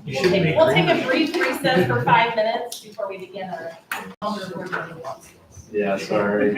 You should make. We'll take a brief recess for 5 minutes before we begin our. Yeah, sorry.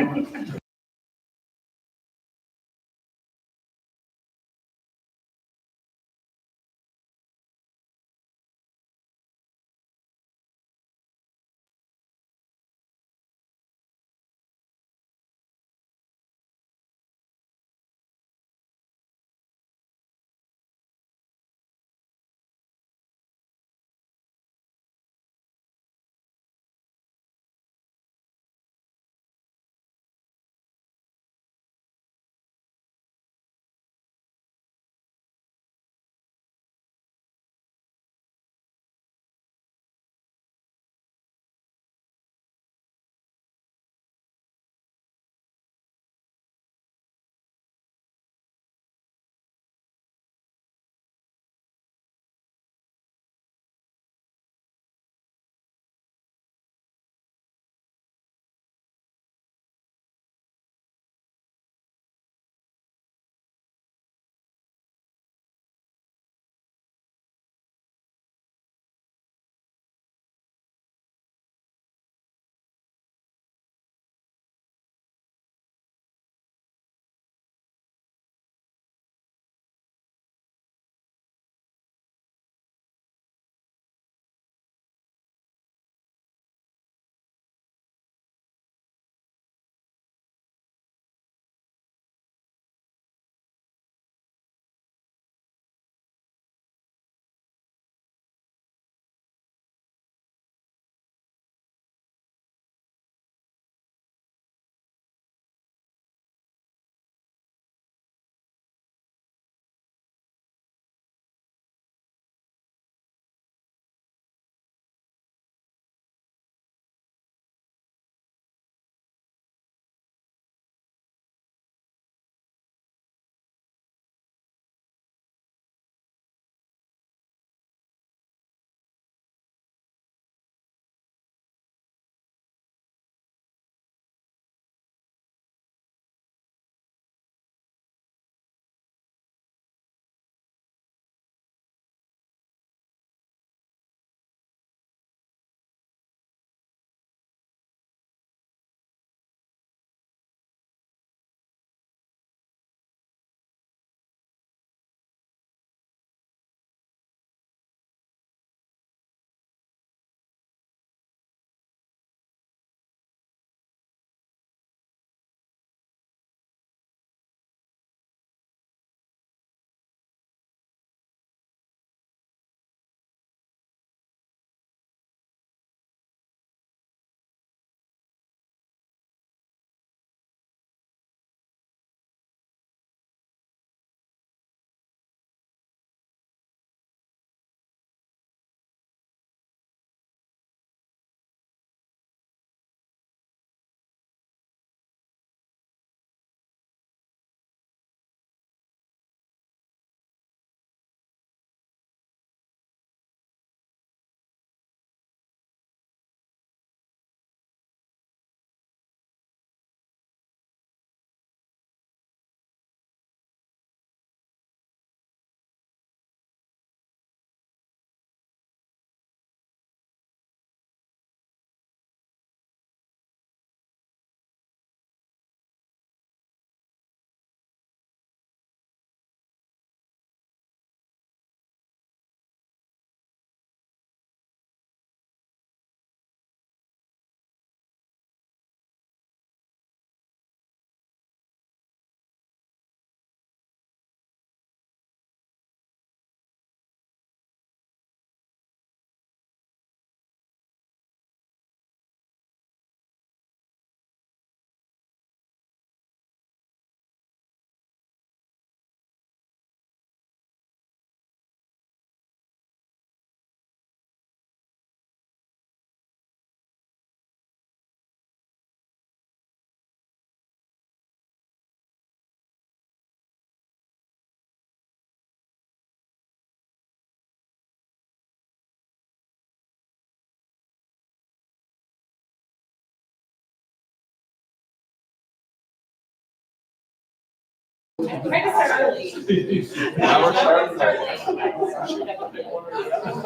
Try to start early. Now we're starting.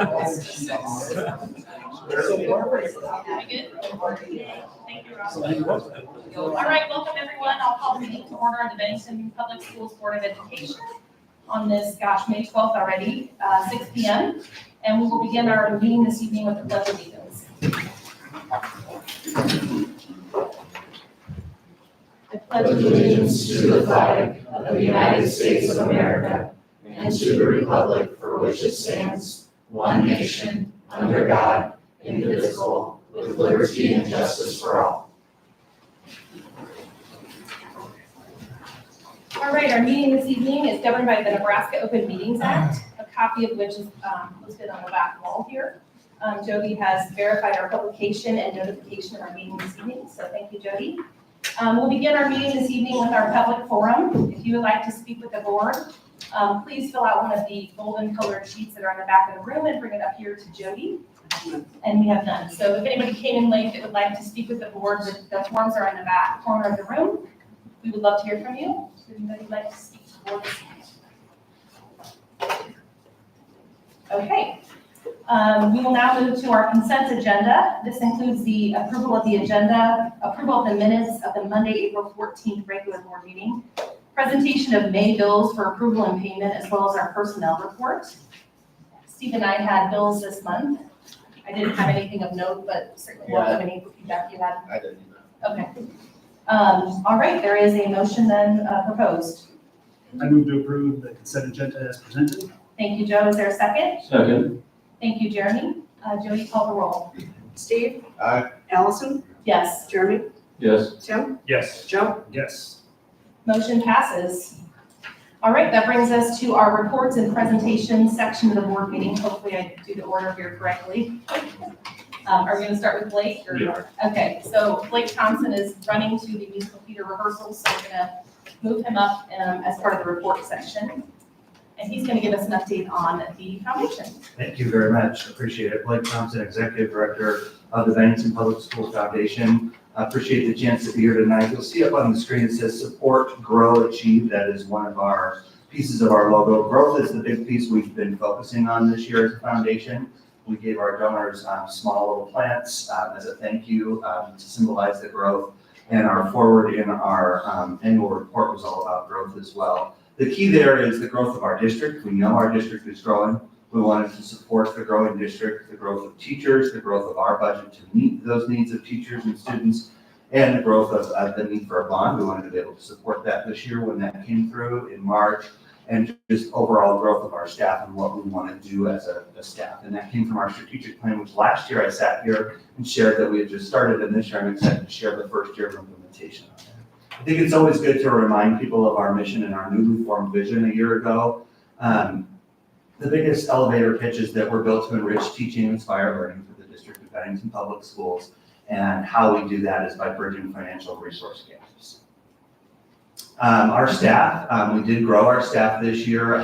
Thank you, Rob. All right, welcome everyone. I'll call the meeting to order on the Bennington Public Schools Board of Education on this, May 12th already, 6 p.m. And we will begin our meeting this evening with the Pledge of Allegiance. I pledge allegiance to the flag of the United States of America and to the republic for which it stands, one nation, under God, indivisible, with liberty and justice for all. All right, our meeting this evening is governed by the Nebraska Open Meetings Act, a copy of which is listed on the back wall here. Jody has verified our publication and notification of our meeting this evening, so thank you, Jody. We'll begin our meeting this evening with our public forum. If you would like to speak with the board, please fill out one of the golden colored sheets that are on the back of the room and bring it up here to Jody. And we have none. So if anybody came in late that would like to speak with the board, the forms are in the back corner of the room. We would love to hear from you. If anybody would like to speak to the board this evening. Okay. We will now move to our consent agenda. This includes the approval of the agenda, approval of the minutes of the Monday, April 14th regular board meeting, presentation of May bills for approval and payment, as well as our personnel report. Steve and I had bills this month. I didn't have anything of note, but certainly welcome any feedback you had. I didn't know. Okay. All right, there is a motion then proposed. I move to approve the consent agenda as presented. Thank you, Joe. Is there a second? Second. Thank you, Jeremy. Jody, call the roll. Steve? Aye. Allison? Yes. Jeremy? Yes. Tim? Yes. Joe? Yes. Motion passes. All right, that brings us to our reports and presentations section of the board meeting. Hopefully I do the order here correctly. Are we going to start with Blake? Or? Yeah. Okay, so Blake Thompson is running to the musical theater rehearsals, so we're going to move him up as part of the report section. And he's going to give us an update on the foundation. Thank you very much. Appreciate it. Blake Thompson, Executive Director of the Bennington Public School Foundation. I appreciate the chance to be here tonight. You'll see up on the screen it says support, grow, achieve. That is one of our pieces of our logo. Growth is the big piece we've been focusing on this year as a foundation. We gave our donors small little plants as a thank you to symbolize the growth. And our forward in our annual report was all about growth as well. The key there is the growth of our district. We know our district is growing. We wanted to support the growing district, the growth of teachers, the growth of our budget to meet those needs of teachers and students, and the growth of the need for a bond. We wanted to be able to support that this year when that came through in March, and just overall growth of our staff and what we want to do as a staff. And that came from our strategic plan, which last year I sat here and shared that we had just started, and this year I'm excited to share the first year of implementation on it. I think it's always good to remind people of our mission and our newly formed vision a year ago. The biggest elevator pitch is that we're built to enrich teaching and inspire learning for the District of Bennington Public Schools. And how we do that is by bridging financial resource gaps. Our staff, we did grow our staff this year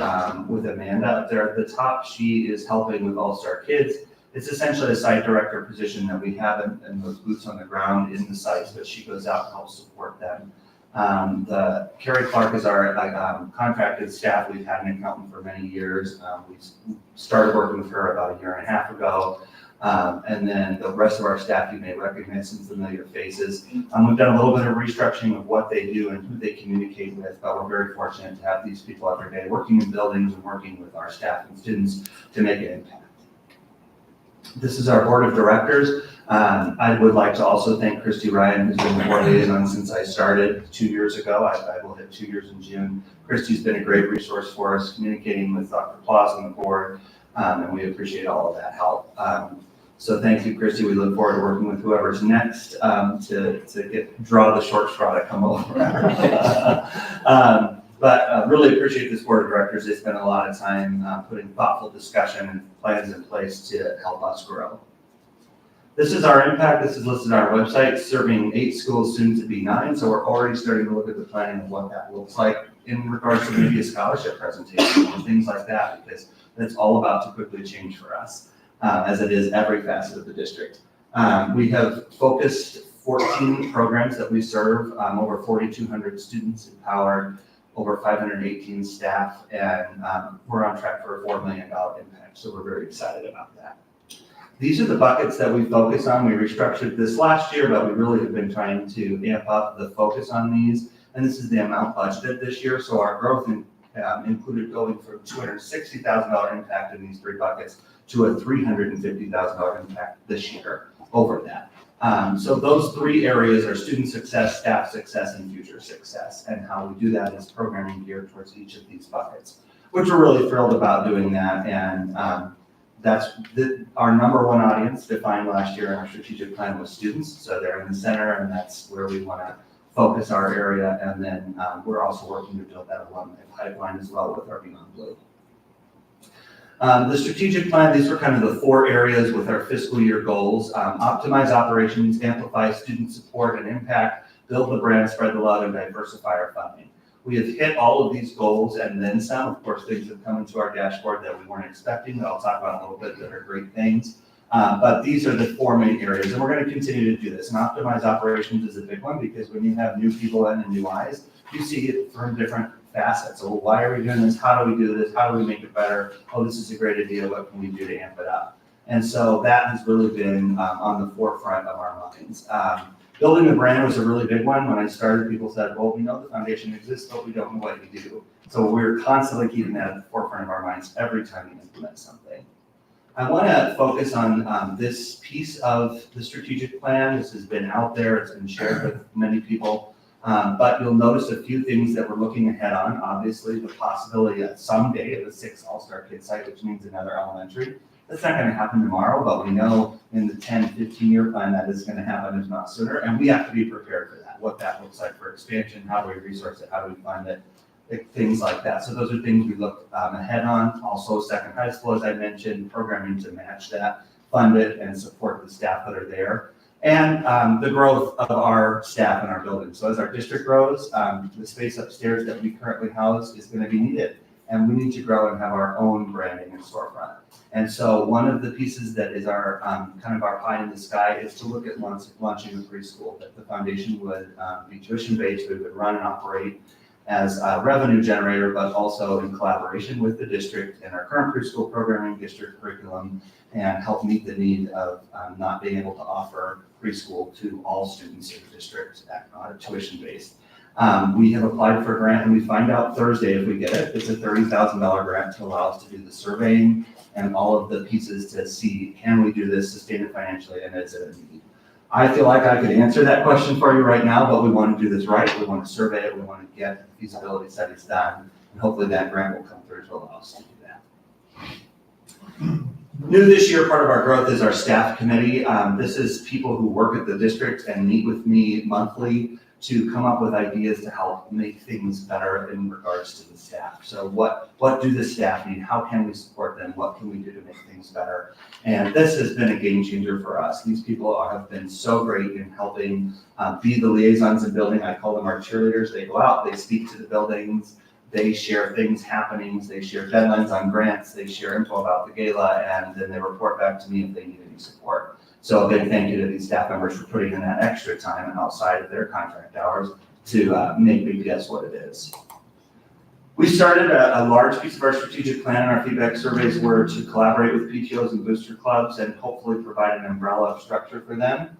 with Amanda up there at the top. She is helping with All-Star Kids. It's essentially a site director position that we have in those boots on the ground in the sites, but she goes out and helps support them. Carrie Clark is our contracted staff. We've had an accountant for many years. We started working with her about 1.5 years ago. And then the rest of our staff, you may recognize some familiar faces. We've done a little bit of restructuring of what they do and who they communicate with, but we're very fortunate to have these people every day working in buildings and working with our staff and students to make an impact. This is our board of directors. I would like to also thank Christy Ryan, who's been the board liaison since I started 2 years ago. I will hit 2 years in June. Christy's been a great resource for us, communicating with Dr. Claus on the board, and we appreciate all of that help. So thank you, Christy. We look forward to working with whoever's next to draw the short straw to come over. But really appreciate this board of directors. They spent a lot of time putting thoughtful discussion and plans in place to help us grow. This is our impact. This is listed on our website, serving 8 schools, soon to be 9. So we're already starting to look at the planning of what that looks like in regards to maybe a scholarship presentation or things like that, because that's all about to quickly change for us, as it is every facet of the district. We have focused 14 programs that we serve, over 4,200 students empowered, over 518 staff, and we're on track for a $4 million impact. So we're very excited about that. These are the buckets that we focus on. We restructured this last year, but we really have been trying to amp up the focus on these. And this is the amount budgeted this year. So our growth included going from $260,000 impact in these 3 buckets to a $350,000 impact this year over that. So those 3 areas are student success, staff success, and future success. And how we do that is programming geared towards each of these buckets, which we're really thrilled about doing that. And that's our number 1 audience defined last year in our strategic plan was students. So they're in the center, and that's where we want to focus our area. And then we're also working to build that alumni pipeline as well with our Beyond Blue. The strategic plan, these are kind of the 4 areas with our fiscal year goals. Optimize operations, amplify student support and impact, build the brand, spread the love, and diversify our funding. We have hit all of these goals and then some. Of course, things have come into our dashboard that we weren't expecting that I'll talk about in a little bit that are great things. But these are the 4 main areas, and we're going to continue to do this. And optimize operations is a big one because when you have new people in and new eyes, you see it from different facets. So why are we doing this? How do we do this? How do we make it better? Oh, this is a great idea. What can we do to amp it up? And so that has really been on the forefront of our minds. Building the brand was a really big one. When I started, people said, well, we know the foundation exists, but we don't know what you do. So we're constantly keeping that at the forefront of our minds every time we implement something. I want to focus on this piece of the strategic plan. This has been out there. It's been shared with many people. But you'll notice a few things that we're looking ahead on. Obviously, the possibility that someday of a 6 all-star kid site, which means another elementary. That's not going to happen tomorrow, but we know in the 10, 15-year plan that is going to happen, if not sooner. And we have to be prepared for that, what that looks like for expansion, how do we resource it, how do we fund it, things like that. So those are things we look ahead on. Also, second high school, as I mentioned, programming to match that, fund it, and support the staff that are there. And the growth of our staff in our building. So as our district grows, the space upstairs that we currently house is going to be needed. And we need to grow and have our own branding and storefront. And so one of the pieces that is our kind of our pie in the sky is to look at launching a preschool, that the foundation would be tuition-based, we would run and operate as a revenue generator, but also in collaboration with the district and our current preschool programming, district curriculum, and help meet the need of not being able to offer preschool to all students in the district tuition-based. We have applied for a grant, and we find out Thursday if we get it. It's a $30,000 grant to allow us to do the surveying and all of the pieces to see, can we do this, sustain it financially, and is it a need? I feel like I could answer that question for you right now, but we want to do this right. We want to survey it. We want to get feasibility studies done, and hopefully that grant will come through to allow us to do that. New this year, part of our growth is our staff committee. This is people who work at the district and meet with me monthly to come up with ideas to help make things better in regards to the staff. So what do the staff need? How can we support them? What can we do to make things better? And this has been a game changer for us. These people have been so great in helping be the liaisons in building. I call them our cheerleaders. They go out, they speak to the buildings, they share things, happenings, they share deadlines on grants, they share info about the gala, and then they report back to me if they need any support. So a big thank you to these staff members for putting in that extra time outside of their contract hours to make BPS what it is. We started a large piece of our strategic plan, and our feedback surveys were to collaborate with PTOs and booster clubs and hopefully provide an umbrella of structure for them.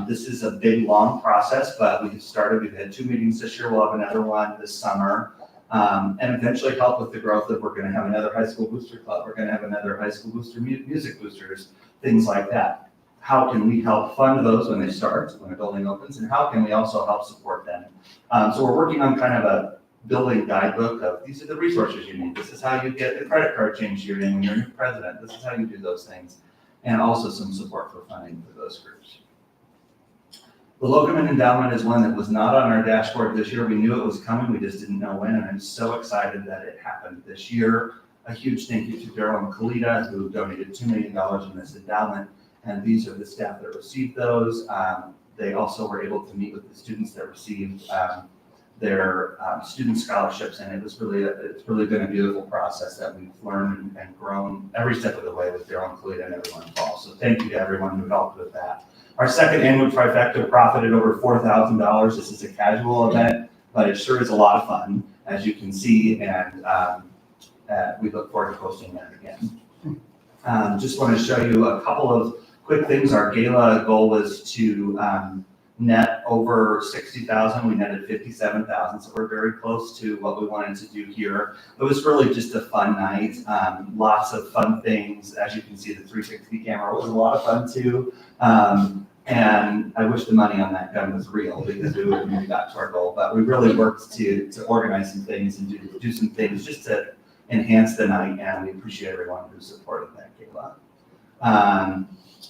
This is a big, long process, but we have started. We've had 2 meetings this year. We'll have another one this summer. And eventually help with the growth of, we're going to have another high school booster club. We're going to have another high school booster music boosters, things like that. How can we help fund those when they start, when a building opens, and how can we also help support them? So we're working on kind of a building guidebook of, these are the resources you need. This is how you get the credit card changed to your name when you're a new president. This is how you do those things. And also some support for funding for those groups. The Logeman Endowment is one that was not on our dashboard this year. We knew it was coming, we just didn't know when, and I'm so excited that it happened this year. A huge thank you to Daryl and Kalita, who donated $2 million in this endowment. And these are the staff that received those. They also were able to meet with the students that received their student scholarships, and it's really been a beautiful process that we've learned and grown every step of the way with Daryl and Kalita and everyone involved. So thank you to everyone who helped with that. Our second annual trifecta profited over $4,000. This is a casual event, but it sure is a lot of fun. as you can see, and we look forward to hosting that again. Just want to show you a couple of quick things. Our gala goal was to net over 60,000. We netted 57,000, so we're very close to what we wanted to do here. It was really just a fun night. Lots of fun things. As you can see, the 360 camera was a lot of fun too. And I wish the money on that gun was real because we would have maybe got to our goal. But we really worked to organize some things and do some things just to enhance the night, and we appreciate everyone who supported that gala.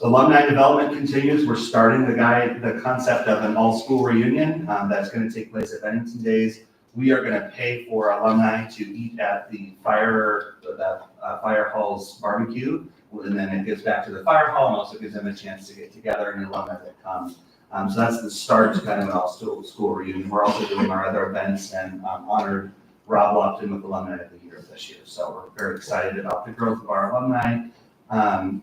Alumni development continues. We're starting the concept of an all-school reunion that's going to take place at Bennington Days. We are going to pay for alumni to eat at the fire hall's barbecue, and then it gives back to the fire hall and also gives them a chance to get together and the alumni that come. So that's the start to kind of an all-school reunion. We're also doing our other events and honored Rob Lofton with Alumni of the Year this year. So we're very excited about the growth of our alumni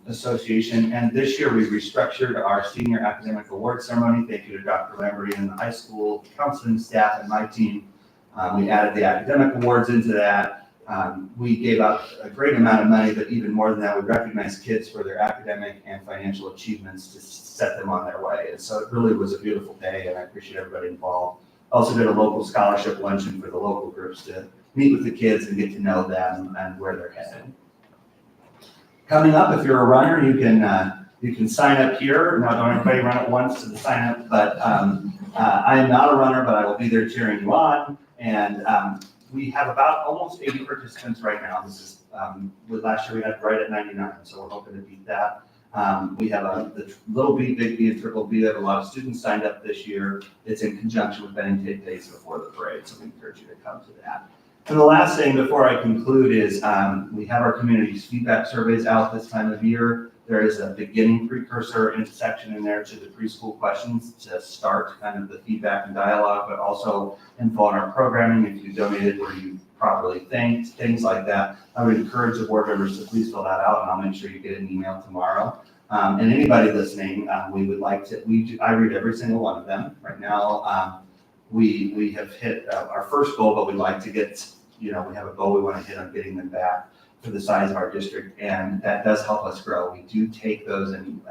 association. And this year we restructured our senior academic award ceremony. Thank you to Dr. Lamberty and the high school counseling staff and my team. We added the academic awards into that. We gave out a great amount of money, but even more than that, we recognized kids for their academic and financial achievements to set them on their way. And so it really was a beautiful day, and I appreciate everybody involved. Also did a local scholarship luncheon for the local groups to meet with the kids and get to know them and where they're headed. Coming up, if you're a runner, you can sign up here. Now, don't everybody run at once to the sign up, but I am not a runner, but I will be there cheering you on. And we have about almost 80 participants right now. This is last year we had right at 99, so we're hoping to beat that. We have the Little B, Big B, and Triple B. They have a lot of students signed up this year. It's in conjunction with Bennington Days before the parade, so we encourage you to come to that. And the last thing before I conclude is we have our community's feedback surveys out this time of year. There is a beginning precursor section in there to the preschool questions to start kind of the feedback and dialogue, but also info on our programming, if you donated where you properly thanked, things like that. I would encourage the board members to please fill that out, and I'll make sure you get an email tomorrow. And anybody listening, we would like to, I read every single one of them. Right now, we have hit our first goal, but we'd like to get, we have a goal we want to hit on getting them back for the size of our district, and that does help us grow. We do take those and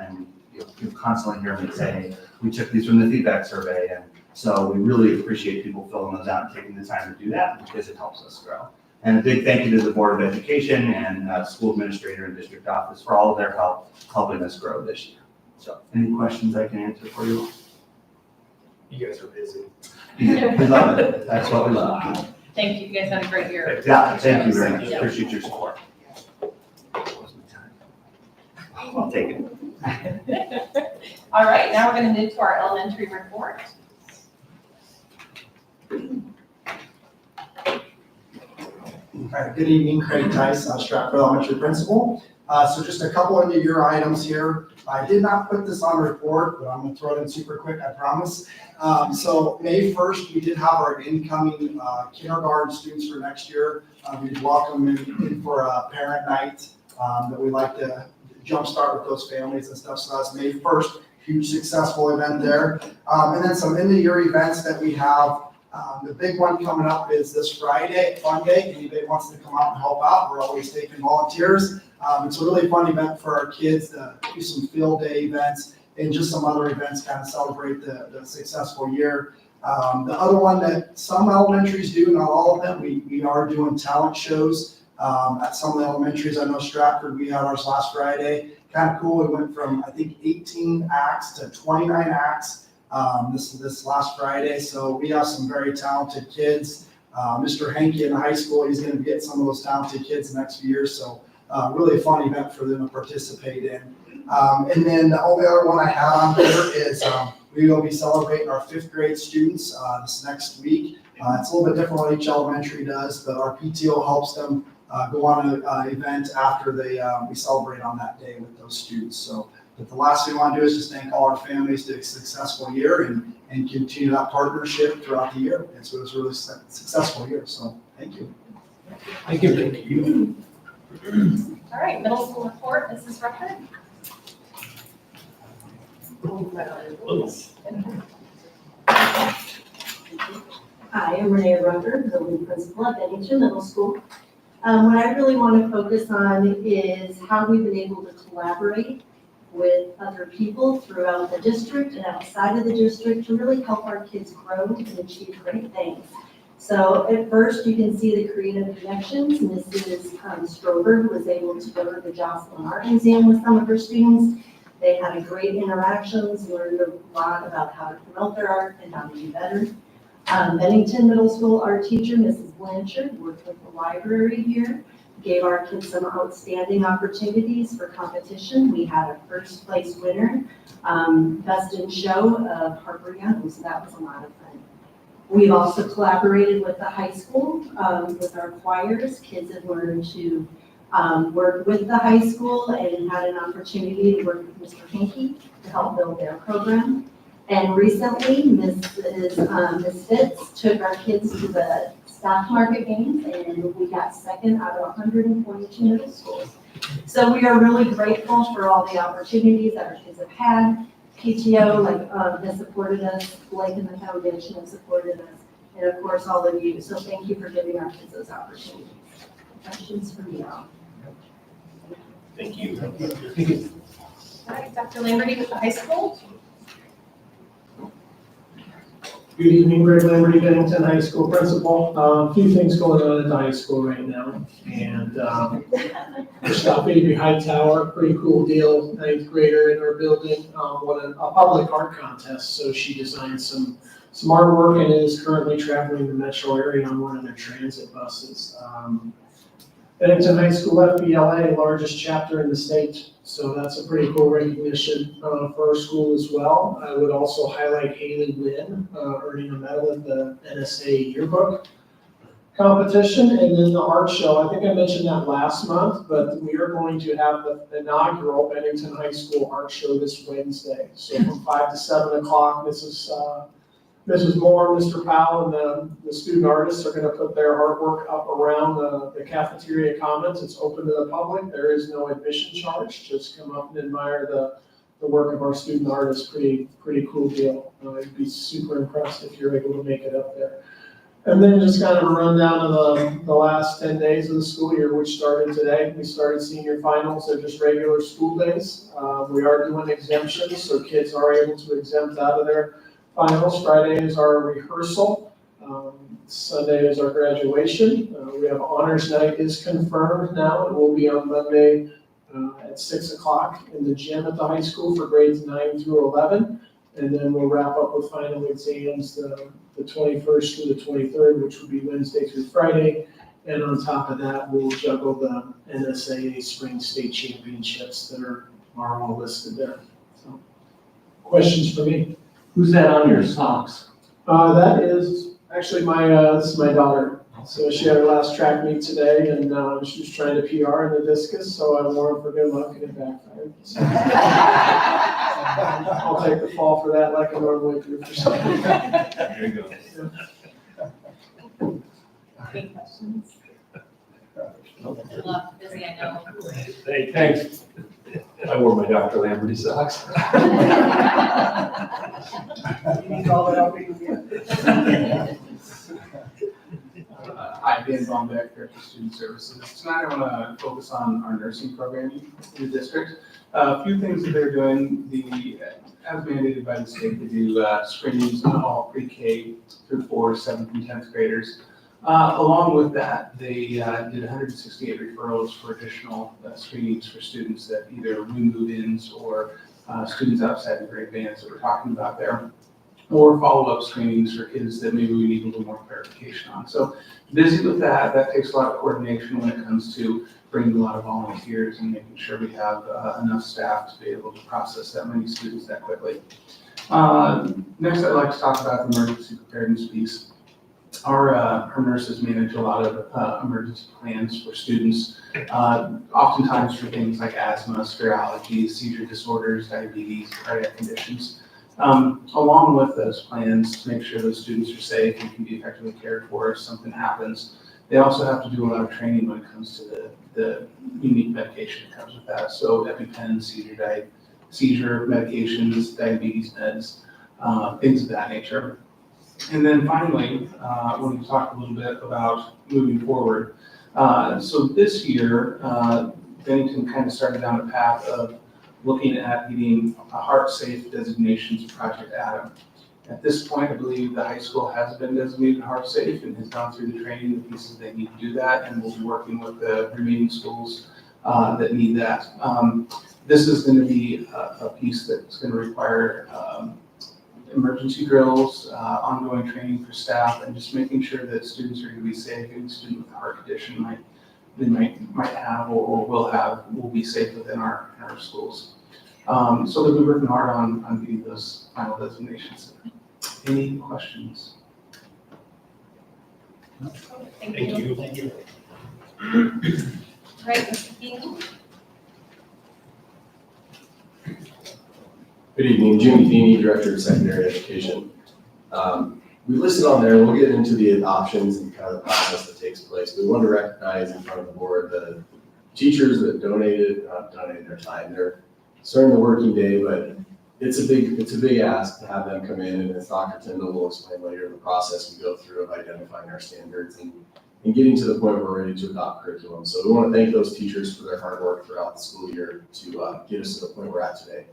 you constantly hear me say, we took these from the feedback survey, and so we really appreciate people filling those out and taking the time to do that because it helps us grow. And a big thank you to the Board of Education and school administrator and district office for all of their help helping us grow this year. So any questions I can answer for you? You guys are busy. Yeah, we love it. That's what we love. Thank you, you guys had a great year. Yeah, thank you very much. Yeah. Appreciate your support. I'll take it. All right, now we're going to move to our elementary report. All right, good evening, Craig Tice, Stratford Elementary Principal. So just a couple of your items here. I did not put this on the report, but I'm gonna throw it in super quick, I promise. So May 1st, we did have our incoming kindergarten students for next year. We'd welcome them in for a parent night that we like to jumpstart with those families and stuff. So that's May 1st, huge successful event there. And then some end of year events that we have. The big one coming up is this Friday, Fun Day. Anybody wants to come out and help out, we're always taking volunteers. It's a really fun event for our kids to do some field day events and just some other events, kind of celebrate the successful year. The other one that some elementaries do, not all of them, we are doing talent shows at some of the elementaries. I know Stratford, we had ours last Friday. Kind of cool. We went from, I think, 18 acts to 29 acts. This last Friday, so we have some very talented kids. Mr. Henke in high school, he's going to get some of those talented kids the next few years, so really a fun event for them to participate in. And then the only other one I had on here is we will be celebrating our 5th grade students this next week. It's a little bit different what each elementary does, but our PTO helps them go on an event after we celebrate on that day with those students. So. But the last thing we want to do is just thank all our families to a successful year and continue that partnership throughout the year. And so it was a really successful year. So thank you. Thank you. Thank you. All right, middle school report, Mrs. Rucker. Hi, I'm Renee Rucker, building principal at Bennington Middle School. What I really want to focus on is how we've been able to collaborate with other people throughout the district and outside of the district to really help our kids grow and achieve great things. So at first, you can see the creative connections. Mrs. Strober was able to go to the Jocelyn Art Museum with some of her students. They had great interactions, learned a lot about how to promote their art and how to do better. Bennington Middle School art teacher, Mrs. Blanchard, worked with the library here, gave our kids some outstanding opportunities for competition. We had a first place winner, best in show of Harper Young, so that was a lot of fun. We've also collaborated with the high school, with our choirs. Kids have learned to work with the high school and had an opportunity to work with Mr. Hankey to help build their program. And recently, Ms. Fitz took our kids to the stock market games, and we got second out of 142 middle schools. So we are really grateful for all the opportunities that our kids have had. PTO has supported us, Blake and the foundation have supported us, and of course, all of you. So thank you for giving our kids those opportunities. Questions for me all? Thank you. All right, Dr. Lamberty with the high school. Good evening, Greg Lamberty, Bennington High School principal. A few things going on at the high school right now. And first off, Avery Hightower, pretty cool deal, 9th grader in our building, won a public art contest. So she designed some artwork and is currently traveling the metro area on one of their transit buses. Bennington High School FBLA, largest chapter in the state. So that's a pretty cool recognition for our school as well. I would also highlight Haley Lynn earning a medal at the NSA yearbook competition. And then the art show, I think I mentioned that last month, but we are going to have the inaugural Bennington High School art show this Wednesday. So from 5 to 7 o'clock, Mrs. Moore, Mr. Powell, and the student artists are going to put their artwork up around the cafeteria commons. It's open to the public. There is no admission charge. Just come up and admire the work of our student artists. Pretty cool deal. I'd be super impressed if you're able to make it up there. And then just kind of a rundown of the last 10 days of the school year, which started today. We started senior finals. They're just regular school days. We are doing exemptions, so kids are able to exempt out of their finals. Friday is our rehearsal. Sunday is our graduation. We have honors night is confirmed now. It will be on Monday at 6 o'clock in the gym at the high school for grades 9 through 11. And then we'll wrap up with final exams the 21st through the 23rd, which will be Wednesday through Friday. And on top of that, we'll juggle the NSAA Spring State Championships that are all listed there. So, questions for me? Who's that on your socks? That is actually this is my daughter. So she had her last track meet today, and she was trying to PR in the discus, so I wore them for good luck, and it backfired. So, I'll take the fall for that like I normally do for something. There you go. Any questions? Good luck, busy, I know. Hey, thanks. I wore my Dr. Lamberty socks. Hi, Dan Bombeck, Director of Student Services. Tonight I want to focus on our nursing programming in the district. A few things that they're doing, as mandated by the state, they do screenings on all pre-K through 4, 7th, and 10th graders. Along with that, they did 168 referrals for additional screenings for students that either new move-ins or students outside the grade bands that we're talking about there, or follow-up screenings for kids that maybe we need a little more clarification on. So busy with that. That takes a lot of coordination when it comes to bringing a lot of volunteers and making sure we have enough staff to be able to process that many students that quickly. Next, I'd like to talk about the emergency preparedness piece. Our nurses manage a lot of emergency plans for students, oftentimes for things like asthma, severe allergies, seizure disorders, diabetes, cardiac conditions. Along with those plans to make sure those students are safe and can be effectively cared for if something happens. They also have to do a lot of training when it comes to the unique medication that comes with that. So EpiPen, seizure medications, diabetes meds, things of that nature. And then finally, I want to talk a little bit about moving forward. So this year, Bennington kind of started down a path of looking at getting a heart-safe designations Project Adam. At this point, I believe the high school has been designated heart-safe and has gone through the training, the pieces they need to do that, and we'll be working with the remaining schools that need that. This is going to be a piece that's going to require emergency drills, ongoing training for staff, and just making sure that students are going to be safe. Any student with a heart condition might have or will be safe within our schools. So they'll be working hard on getting those final designations. Any questions? Thank you. Thank you. Right, Mr. Feeney? Good evening, Jimmy Feeney, Director of Secondary Education. We listed on there, we'll get into the options and kind of the process that takes place. We want to recognize in front of the board the teachers that donated their time. They're starting the working day, but it's a big ask to have them come in, and as Dr. Tyndall will explain later, the process we go through of identifying our standards and getting to the point where we're ready to adopt curriculum. So we want to thank those teachers for their hard work throughout the school year to get us to the point we're at today.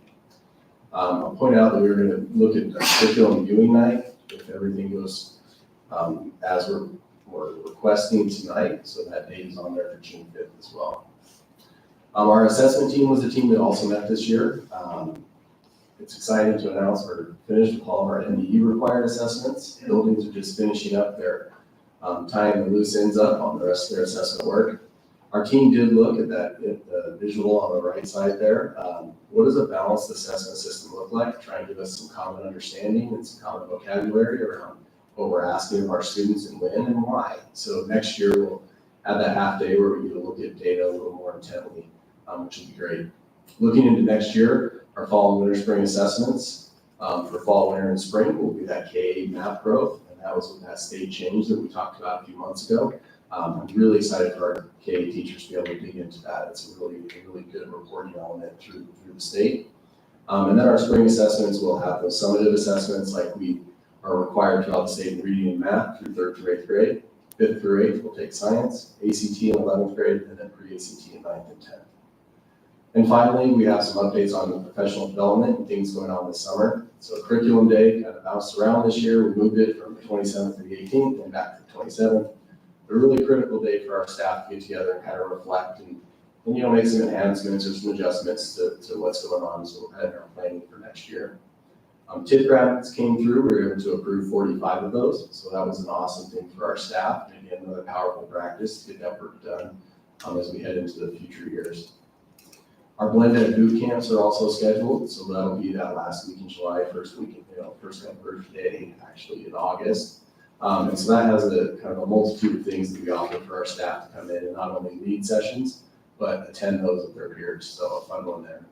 I'll point out that we're going to look at a curriculum viewing night if everything goes as we're requesting tonight. So that date is on there for June 5th as well. Our assessment team was a team that also met this year. It's exciting to announce we're finished with all of our NDE required assessments. Buildings are just finishing up their tying the loose ends up on the rest of their assessment work. Our team did look at the visual on the right side there. What does a balanced assessment system look like? Try and give us some common understanding and some common vocabulary around what we're asking of our students and when and why. So next year we'll have that half day where we get to look at data a little more intently, which would be great. Looking into next year, our fall and winter spring assessments for fall, winter, and spring will be that K-8 math growth, and that was with that state change that we talked about a few months ago. I'm really excited for our K-8 teachers to be able to dig into that. It's a really good reporting element through the state. And then our spring assessments will have those summative assessments like we are required throughout the state in reading and math through 3rd through 8th grade. 5th through 8th will take science, ACT in 11th grade, and then pre-ACT in 9th and 10th. And finally, we have some updates on the professional development and things going on this summer. So curriculum day kind of bounced around this year. We moved it from the 27th to the 18th and back to the 27th. A really critical day for our staff to get together and kind of reflect and make some enhancements or some adjustments to what's going on. So we're kind of planning for next year. TIP grants came through. We were able to approve 45 of those. So that was an awesome thing for our staff. And again, another powerful practice to get that work done as we head into the future years. Our blended boot camps are also scheduled. So that'll be that last week in July, first come, first day actually in August. And so that has a kind of a multitude of things that we offer for our staff to come in and not only lead sessions, but attend those with their peers. So a fun one there.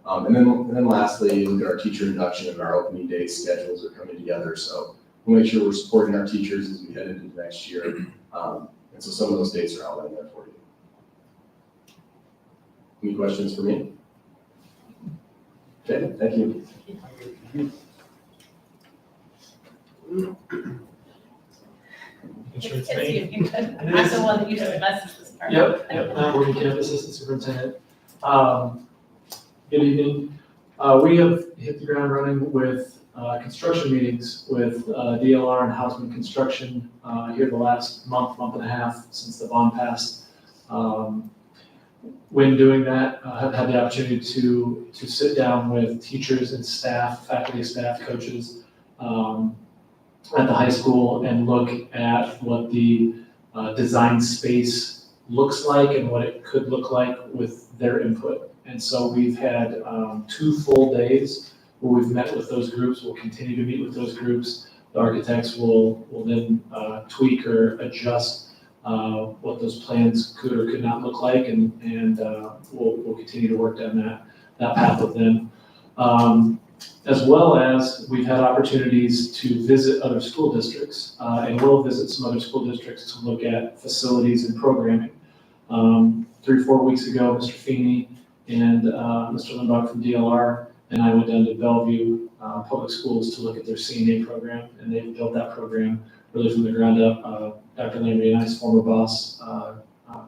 And then lastly, look at our teacher induction and our opening day schedules are coming together. So we'll make sure we're supporting our teachers as we head into next year. And so some of those dates are outlined there for you. Any questions for me? Okay, thank you. It's you. I'm the one that usually messes this part. Yep, Matt Morgan, Campus Assistant Superintendent. Good evening. We have hit the ground running with construction meetings with DLR and Houseman Construction here the last month and a half since the bond passed. When doing that, I've had the opportunity to sit down with teachers and staff, faculty, staff, coaches at the high school and look at what the design space looks like and what it could look like with their input. And so we've had 2 full days where we've met with those groups. We'll continue to meet with those groups. The architects will then tweak or adjust what those plans could or could not look like, and we'll continue to work down that path with them. As well as we've had opportunities to visit other school districts, and we'll visit some other school districts to look at facilities and programming. 3 or 4 weeks ago, Mr. Feeney and Mr. Lindbach from DLR and I went down to Bellevue Public Schools to look at their CNA program, and they've built that program really from the ground up. Dr. Landry and I's former boss,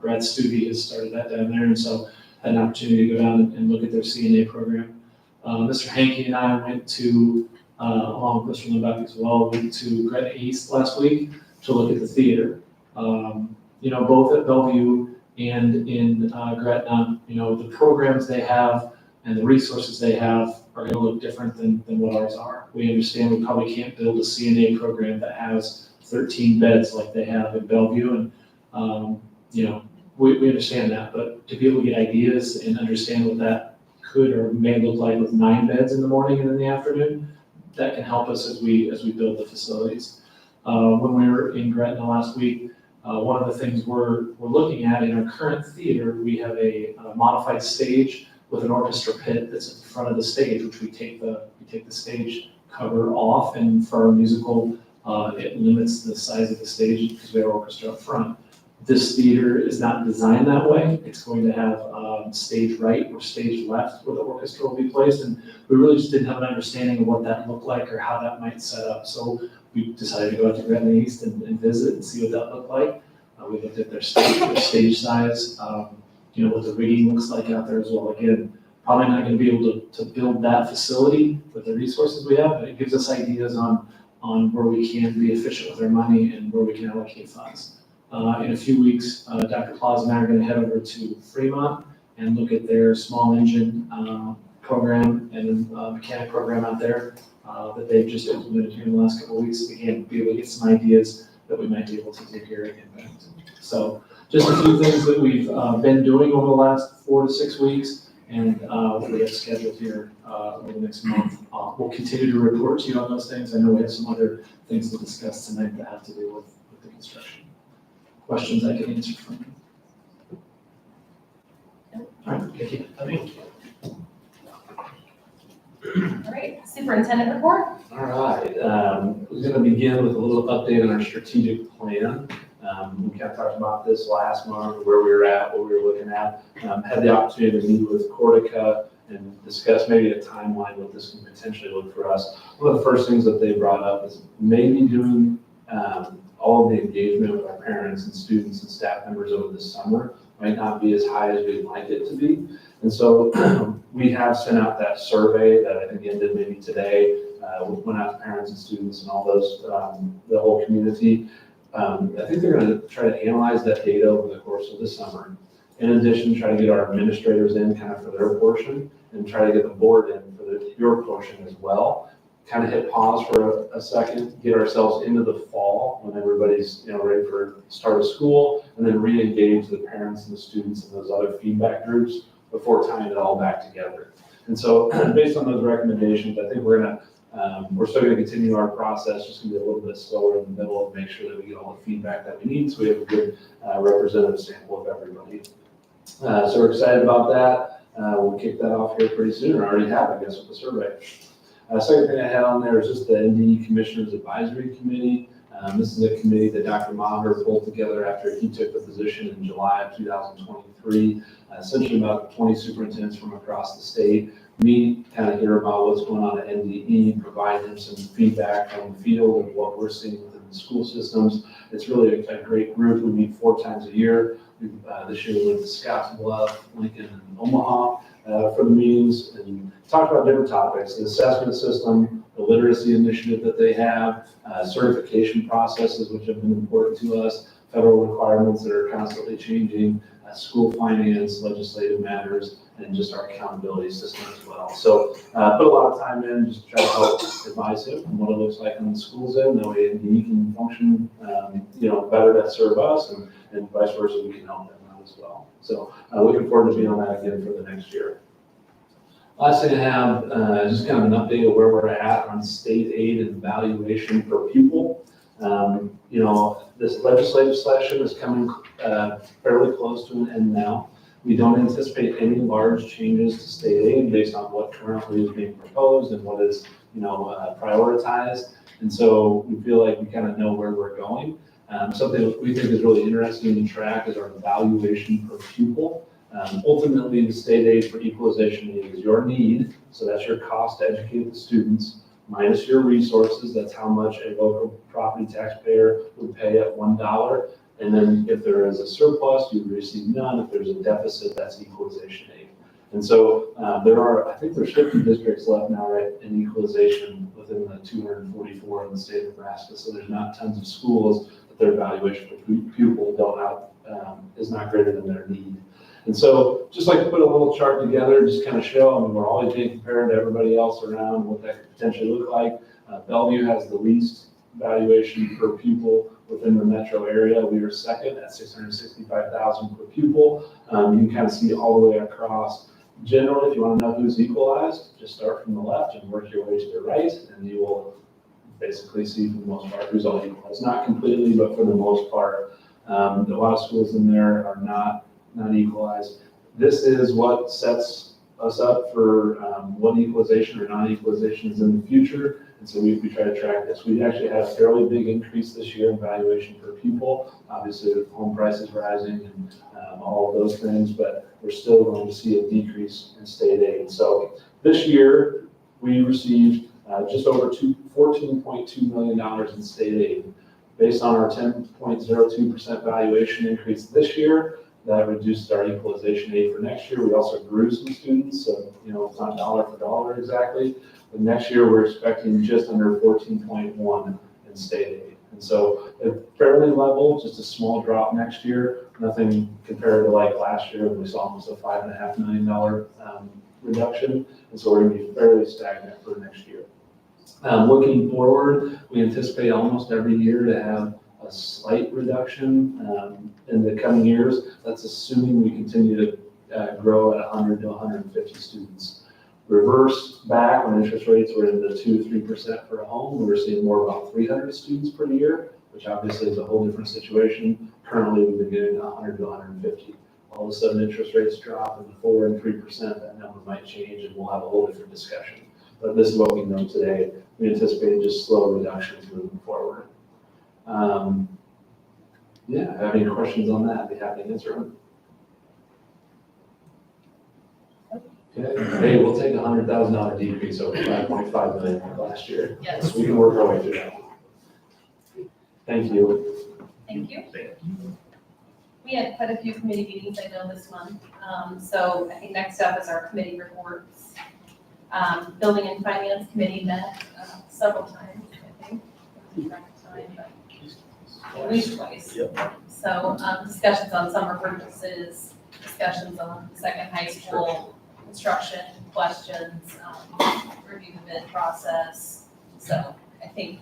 Brad Stubbe, has started that down there, and so had an opportunity to go down and look at their CNA program. Mr. Hankey and I went to, along with Mr. Limbeck as well, went to Gretna East last week to look at the theater. Both at Bellevue and in Gretna, the programs they have and the resources they have are gonna look different than what ours are. We understand we probably can't build a CNA program that has 13 beds like they have in Bellevue, and, we understand that, but to be able to get ideas and understand what that could or may look like with 9 beds in the morning and in the afternoon, that can help us as we build the facilities. When we were in Gretna last week, one of the things we're looking at in our current theater, we have a modified stage with an orchestra pit that's in front of the stage, which we take the stage cover off, and for our musical, it limits the size of the stage because we have orchestra up front. This theater is not designed that way. It's going to have stage right or stage left where the orchestra will be placed, and we really just didn't have an understanding of what that looked like or how that might set up. So we decided to go out to Gretna East and visit and see what that looked like. We looked at their stage size, what the rigging looks like out there as well. Again, probably not going to be able to build that facility with the resources we have, but it gives us ideas on where we can be efficient with our money and where we can allocate funds. In a few weeks, Dr. Plaza and I are going to head over to Fremont and look at their small engine program and mechanic program out there that they've just implemented here in the last couple of weeks. Again, be able to get some ideas that we might be able to take care of in Bennington. So just a few things that we've been doing over the last 4 to 6 weeks, and what we have scheduled here over the next month. We'll continue to report to you on those things. I know we have some other things to discuss tonight that have to do with the construction. Questions I can answer from you. All right, thank you. All right, superintendent report. All right, we're going to begin with a little update on our strategic plan. We kind of talked about this last month, where we were at, what we were looking at. Had the opportunity to meet with Cortica and discuss maybe a timeline, what this can potentially look for us. One of the first things that they brought up is maybe doing all of the engagement with our parents and students and staff members over the summer might not be as high as we'd like it to be. And so we have sent out that survey that I think ended maybe today. We went out to parents and students and all those, the whole community. I think they're going to try to analyze that data over the course of the summer. In addition, try to get our administrators in kind of for their portion and try to get the board in for your portion as well. Kind of hit pause for a second, get ourselves into the fall when everybody's ready for start of school, and then re-engage the parents and the students and those other feedback groups before tying it all back together. And so based on those recommendations, I think we're still gonna continue our process, just gonna be a little bit slower in the middle and make sure that we get all the feedback that we need so we have a good representative sample of everybody. So we're excited about that. We'll kick that off here pretty soon, or already have, I guess, with the survey. Second thing I had on there is just the NDE Commissioners Advisory Committee. This is a committee that Dr. Maher pulled together after he took the position in July of 2023. Essentially about 20 superintendents from across the state meet, kind of hear about what's going on at NDE, provide them some feedback from the field of what we're seeing within the school systems. It's really a great group. We meet 4 times a year. This year we went to Scottsbluff, Lincoln, and Omaha for the meetings and talk about different topics, the assessment system, the literacy initiative that they have, certification processes, which have been important to us, federal requirements that are constantly changing, school finance, legislative matters, and just our accountability system as well. So put a lot of time in, just try to help advise him on what it looks like on the school's end. That way he can function, better to serve us, and vice versa, we can help them out as well. So looking forward to being on that again for the next year. Last thing I have, just kind of an update of where we're at on state aid and evaluation per pupil. This legislative session is coming fairly close to an end now. We don't anticipate any large changes to state aid based on what currently is being proposed and what is, prioritized. And so we feel like we kind of know where we're going. Something that we think is really interesting to track is our evaluation per pupil. Ultimately, the state aid for equalization aid is your need, so that's your cost to educate the students, minus your resources, that's how much a local property taxpayer would pay at $1. And then if there is a surplus, you would receive none. If there's a deficit, that's equalization aid. And so I think there's 50 districts left now, right, in equalization within the 244 in the state of Nebraska. So there's not tons of schools that their evaluation per pupil is not greater than their need. And so just like to put a little chart together, just kind of show, we're always being compared to everybody else around and what that could potentially look like. Bellevue has the least valuation per pupil within the metro area. We are second at $665,000 per pupil. You can kind of see all the way across. Generally, if you want to know who's equalized, just start from the left and work your way to the right, and you will basically see for the most part who's all equalized. Not completely, but for the most part. A lot of schools in there are not equalized. This is what sets us up for what equalization or non-equalization is in the future. And so we try to track this. We actually had a fairly big increase this year in valuation per pupil, obviously with home prices rising and all of those things, but we're still going to see a decrease in state aid. So this year we received just over $14.2 million in state aid. Based on our 10.02% valuation increase this year, that reduced our equalization aid for next year. We also grew some students, so it's not dollar for dollar exactly. But next year we're expecting just under 14.1 in state aid. And so fairly level, just a small drop next year, nothing compared to like last year when we saw almost a $5.5 million reduction. And so we're going to be fairly stagnant for next year. Looking forward, we anticipate almost every year to have a slight reduction in the coming years. That's assuming we continue to grow at 100 to 150 students. Reverse back when interest rates were in the 2-3% for a home, we were seeing more about 300 students per year, which obviously is a whole different situation. Currently, we've been getting 100 to 150. All of a sudden, interest rates drop into 4 and 3%, that number might change and we'll have a whole different discussion. But this is what we know today. We anticipate just slow reductions moving forward. Have any questions on that? I'd be happy to answer them. Okay. Hey, we'll take a $100,000 decrease over $5.5 million last year. Yes. So we can work our way through that. Thank you. Thank you. We had quite a few committee meetings, I know, this month. So I think next up is our committee reports. Building and Finance Committee met several times, I think. At least twice. Yep. So discussions on summer purchases, discussions on second high school construction questions, review the bid process. So I think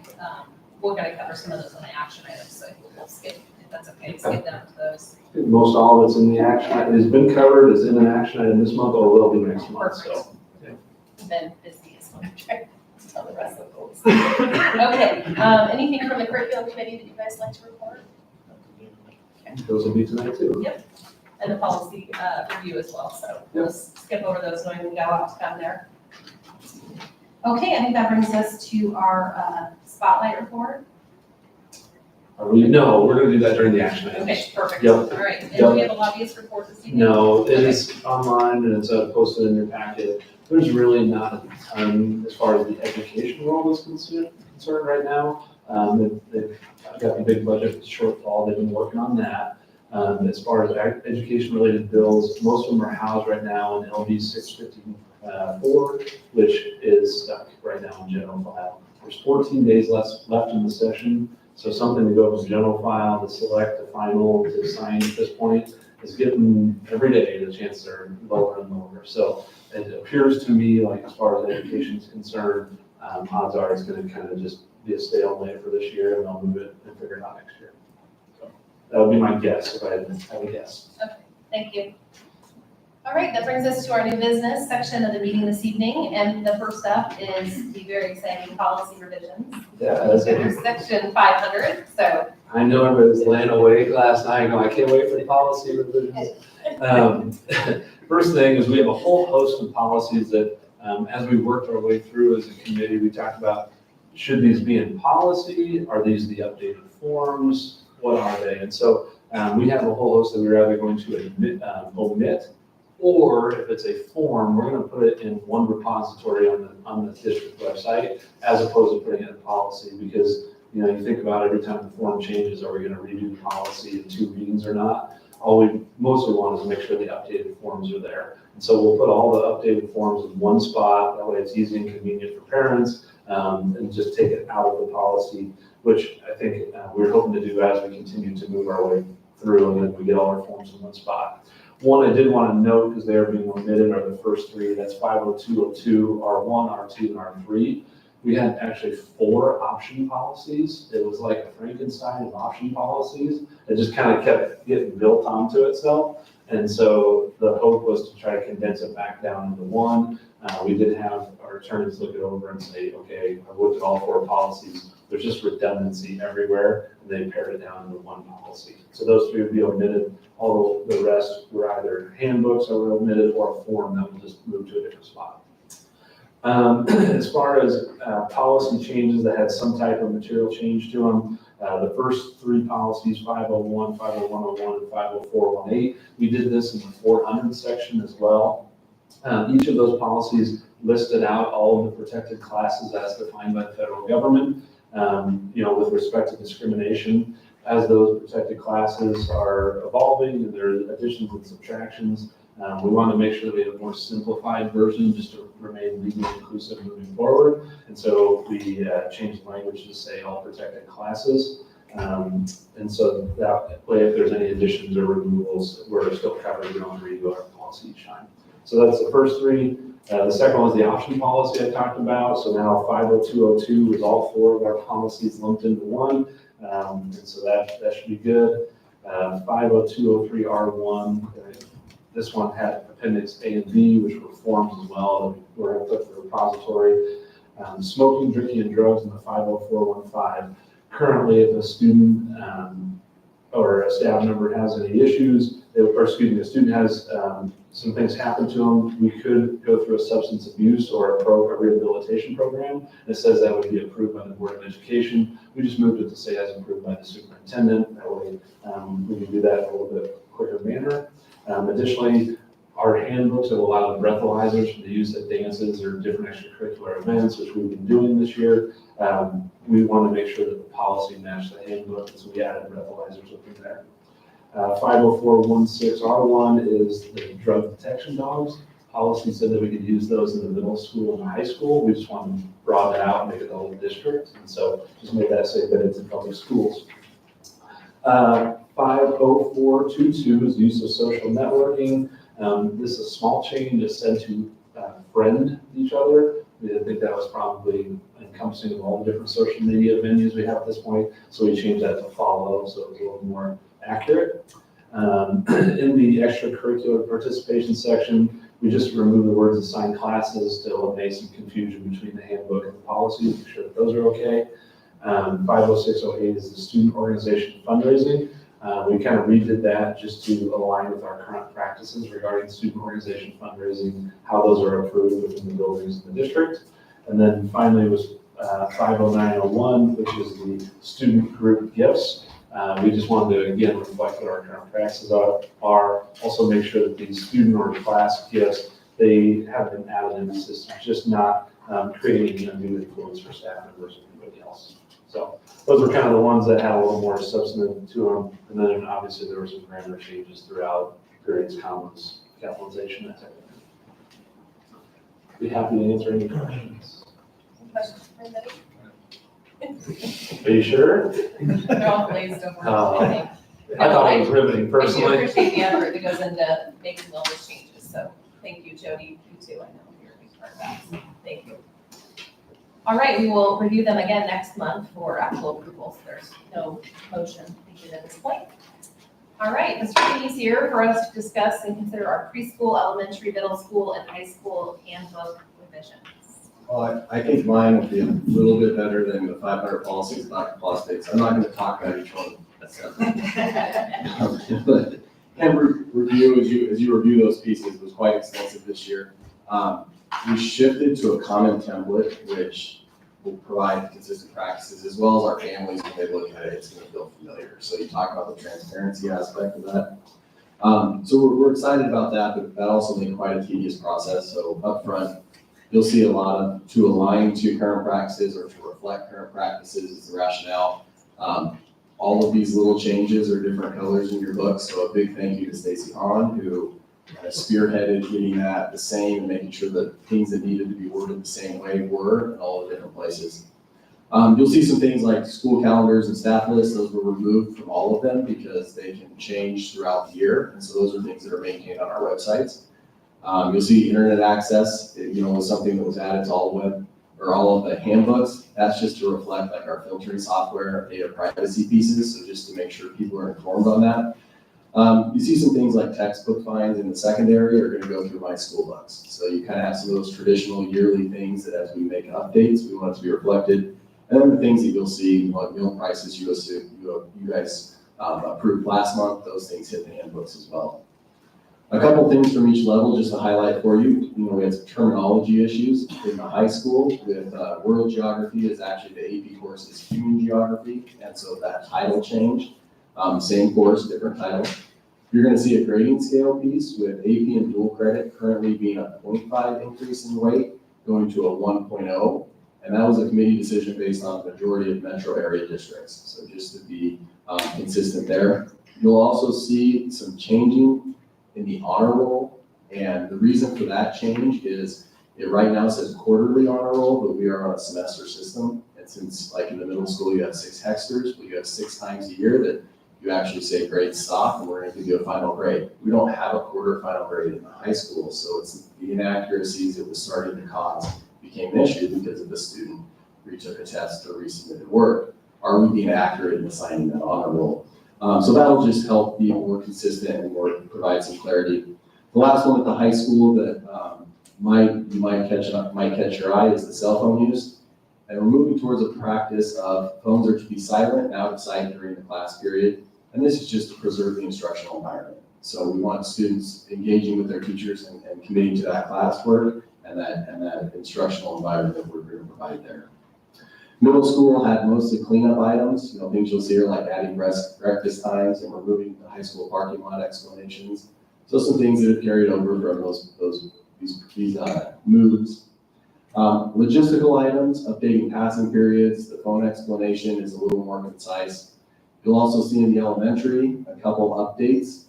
we're going to cover some of those on the action items. So we'll skip, if that's okay, skip down to those. Most all of it's in the action. It has been covered. It's in an action item this month or will be next month. Perfect. So. Been busy as well. Tell the rest of the goals. Okay. Anything from the curriculum committee that you guys like to report? Okay. Those will be tonight too. Yep. And the policy review as well. So we'll just skip over those knowing we got a lot to come there. Okay, I think that brings us to our spotlight report. No, we're going to do that during the action items. Okay, perfect. Yep. All right. And Yep. do we have a lobbyist report this evening? No, it is online and it's posted in your packet. There's really not a ton as far as the education role is concerned right now. They've got a big budget shortfall. They've been working on that. As far as education-related bills, most of them are housed right now in LB 654, which is stuck right now in general file. There's 14 days left in the session, so something to go from general file to select to final to sign at this point is getting every day the chances are lower and lower. So it appears to me like as far as education is concerned, odds are it's going to kind of just be a stalemate for this year and they'll move it and figure it out next year. So that would be my guess if I had to have a guess. Okay, thank you. All right, that brings us to our new business section of the meeting this evening. And the first up is the very exciting policy revisions. Yeah, that's it. Under section 500, so. I know everybody was laying awake last night going, I can't wait for the policy revisions. First thing is we have a whole host of policies that as we worked our way through as a committee, we talked about, should these be in policy? Are these the updated forms? What are they? And so we have a whole host that we're either going to omit Or if it's a form, we're gonna put it in one repository on the district website as opposed to putting it in policy, because, you know, you think about every time the form changes, are we gonna redo the policy in 2 readings or not? All we mostly want is to make sure the updated forms are there. And so we'll put all the updated forms in one spot, that way it's easy and convenient for parents, and just take it out of the policy, which I think we're hoping to do as we continue to move our way through, and then we get all our forms in one spot. One I did want to note, because they are being omitted, are the first 3, that's 50202, R1, R2, and R3. We had actually 4 option policies. It was like a Frankenstein of option policies. It just kind of kept getting built onto itself. And so the hope was to try to condense it back down into one. We did have our attorneys look it over and say, okay, I've looked at all 4 policies. There's just redundancy everywhere, and they pared it down into one policy. So those 3 would be omitted. All the rest were either handbooks that were omitted or a form that would just move to a different spot. As far as policy changes that had some type of material change to them, the first 3 policies, 501, 50101, and 50418, we did this in the 400 section as well. Each of those policies listed out all of the protected classes as defined by the federal government. You know, with respect to discrimination, as those protected classes are evolving and there are additions and subtractions, we want to make sure that we have a more simplified version just to remain legally inclusive moving forward. And so we changed the language to say all protected classes. And so that way, if there's any additions or removals, we're still covered. We don't have to redo our policy each time. So that's the first 3. The second one was the option policy I talked about. So now 50202 is all 4 of our policies lumped into one. And so that should be good. 50203R1, this one had appendix A and B, which were forms as well that we're going to put in the repository. Smoking, drinking, and drugs in the 50415. Currently, if a student or a staff member has any issues, or excuse me, a student has some things happen to them, we could go through a substance abuse or a rehabilitation program. It says that would be approved by the Board of Education. We just moved it to say as approved by the superintendent. That way we can do that in a little bit quicker manner. Additionally, our handbooks have allowed breathalyzers to use at dances or different extracurricular events, which we've been doing this year. We want to make sure that the policy matched the handbook, so we added breathalyzers within there. 50416R1 is the drug detection dogs. Policy said that we could use those in the middle school and high school. We just want to broaden it out and make it the whole district. And so just make that say that it's in public schools. 50422 is use of social networking. This is a small change. It said to friend each other. I think that was probably encompassing of all the different social media venues we have at this point. So we changed that to follow, so it was a little more accurate. In the extracurricular participation section, we just removed the words assigned classes to eliminate some confusion between the handbook and the policy, make sure that those are okay. 50608 is the student organization fundraising. We kind of redid that just to align with our current practices regarding student organization fundraising, how those are approved within the buildings in the district. And then finally was 50901, which is the student group gifts. We just wanted to, again, reflect what our current practices are. Also make sure that these student or class gifts, they have been added in the system, just not creating any undue influence for staff members or anybody else. So those were kind of the ones that had a little more substantive to them. And then obviously there were some grammar changes throughout periods, commas, capitalization, that type of thing. Be happy to answer any questions. Questions for anybody? Are you sure? They're all glazed over. I thought it was riveting I do personally. appreciate the effort that goes into making all those changes, so thank you, Jody, you too, I know you're a big part of that, so thank you. All right, we will review them again next month for actual approvals. There's no motion needed at this point. All right, Mr. Keeney's here for us to discuss and consider our preschool, elementary, middle school, and high school handbook revisions. Well, I think mine will be a little bit better than the 500 policies Dr. Paul states. I'm not going to talk about each one. And review, as you review those pieces, was quite extensive this year. We shifted to a common template, which will provide consistent practices, as well as our families, when they look at it, it's going to feel familiar. So you talk about the transparency aspect of that. So we're excited about that, but that also made quite a tedious process. So upfront, you'll see a lot of to align to current practices or to reflect current practices is the rationale. All of these little changes are different colors in your book. So a big thank you to Stacy Hahn, who kind of spearheaded getting that the same and making sure that things that needed to be worded the same way were in all the different places. You'll see some things like school calendars and staff lists. Those were removed from all of them because they can change throughout the year. And so those are things that are maintained on our websites. You'll see internet access, was something that was added to all web or all of the handbooks. That's just to reflect like our filtering software, data privacy pieces. So just to make sure people are informed on that. You see some things like textbook fines in the secondary are going to go through my school books. So you kind of have some of those traditional yearly things that as we make updates, we want it to be reflected. And then the things that you'll see, like meal prices you guys approved last month, those things hit the handbooks as well. A couple things from each level just to highlight for you. We had some terminology issues in the high school with world geography is actually the AP course is human geography. And so that title changed. Same course, different title. You're going to see a grading scale piece with AP and dual credit currently being a 0.5 increase in weight, going to a 1.0. And that was a committee decision based on the majority of metro area districts. So just to be consistent there. You'll also see some changing in the honor roll. And the reason for that change is it right now says quarterly honor roll, but we are on a semester system. And since like in the middle school, you have 6 hexters, but you have 6 times a year that you actually say grade stop and we're going to give you a final grade. We don't have a quarter final grade in the high school. So it's the inaccuracies it was starting to cause became an issue because if the student retook a test or resubmitted work, are we being accurate in assigning that honor roll? So that'll just help be more consistent and provide some clarity. The last one at the high school that might catch your eye is the cell phone use. And we're moving towards a practice of phones are to be silent and out of sight during the class period. And this is just to preserve the instructional environment. So we want students engaging with their teachers and committing to that classwork and that instructional environment that we're going to provide there. Middle school had mostly cleanup items, things you'll see are like adding breakfast times and removing the high school parking lot explanations. So some things that have carried over from these moves. Logistical items, updating passing periods, the phone explanation is a little more concise. You'll also see in the elementary a couple updates.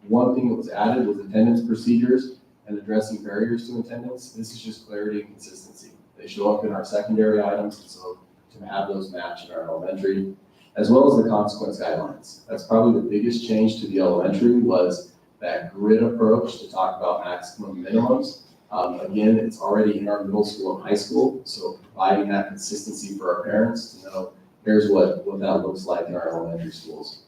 One thing that was added was attendance procedures and addressing barriers to attendance. This is just clarity and consistency. They show up in our secondary items, and so to have those match in our elementary, as well as the consequence guidelines. That's probably the biggest change to the elementary was that grid approach to talk about maximum minimums. Again, it's already in our middle school and high school, so providing that consistency for our parents to know here's what that looks like in our elementary schools.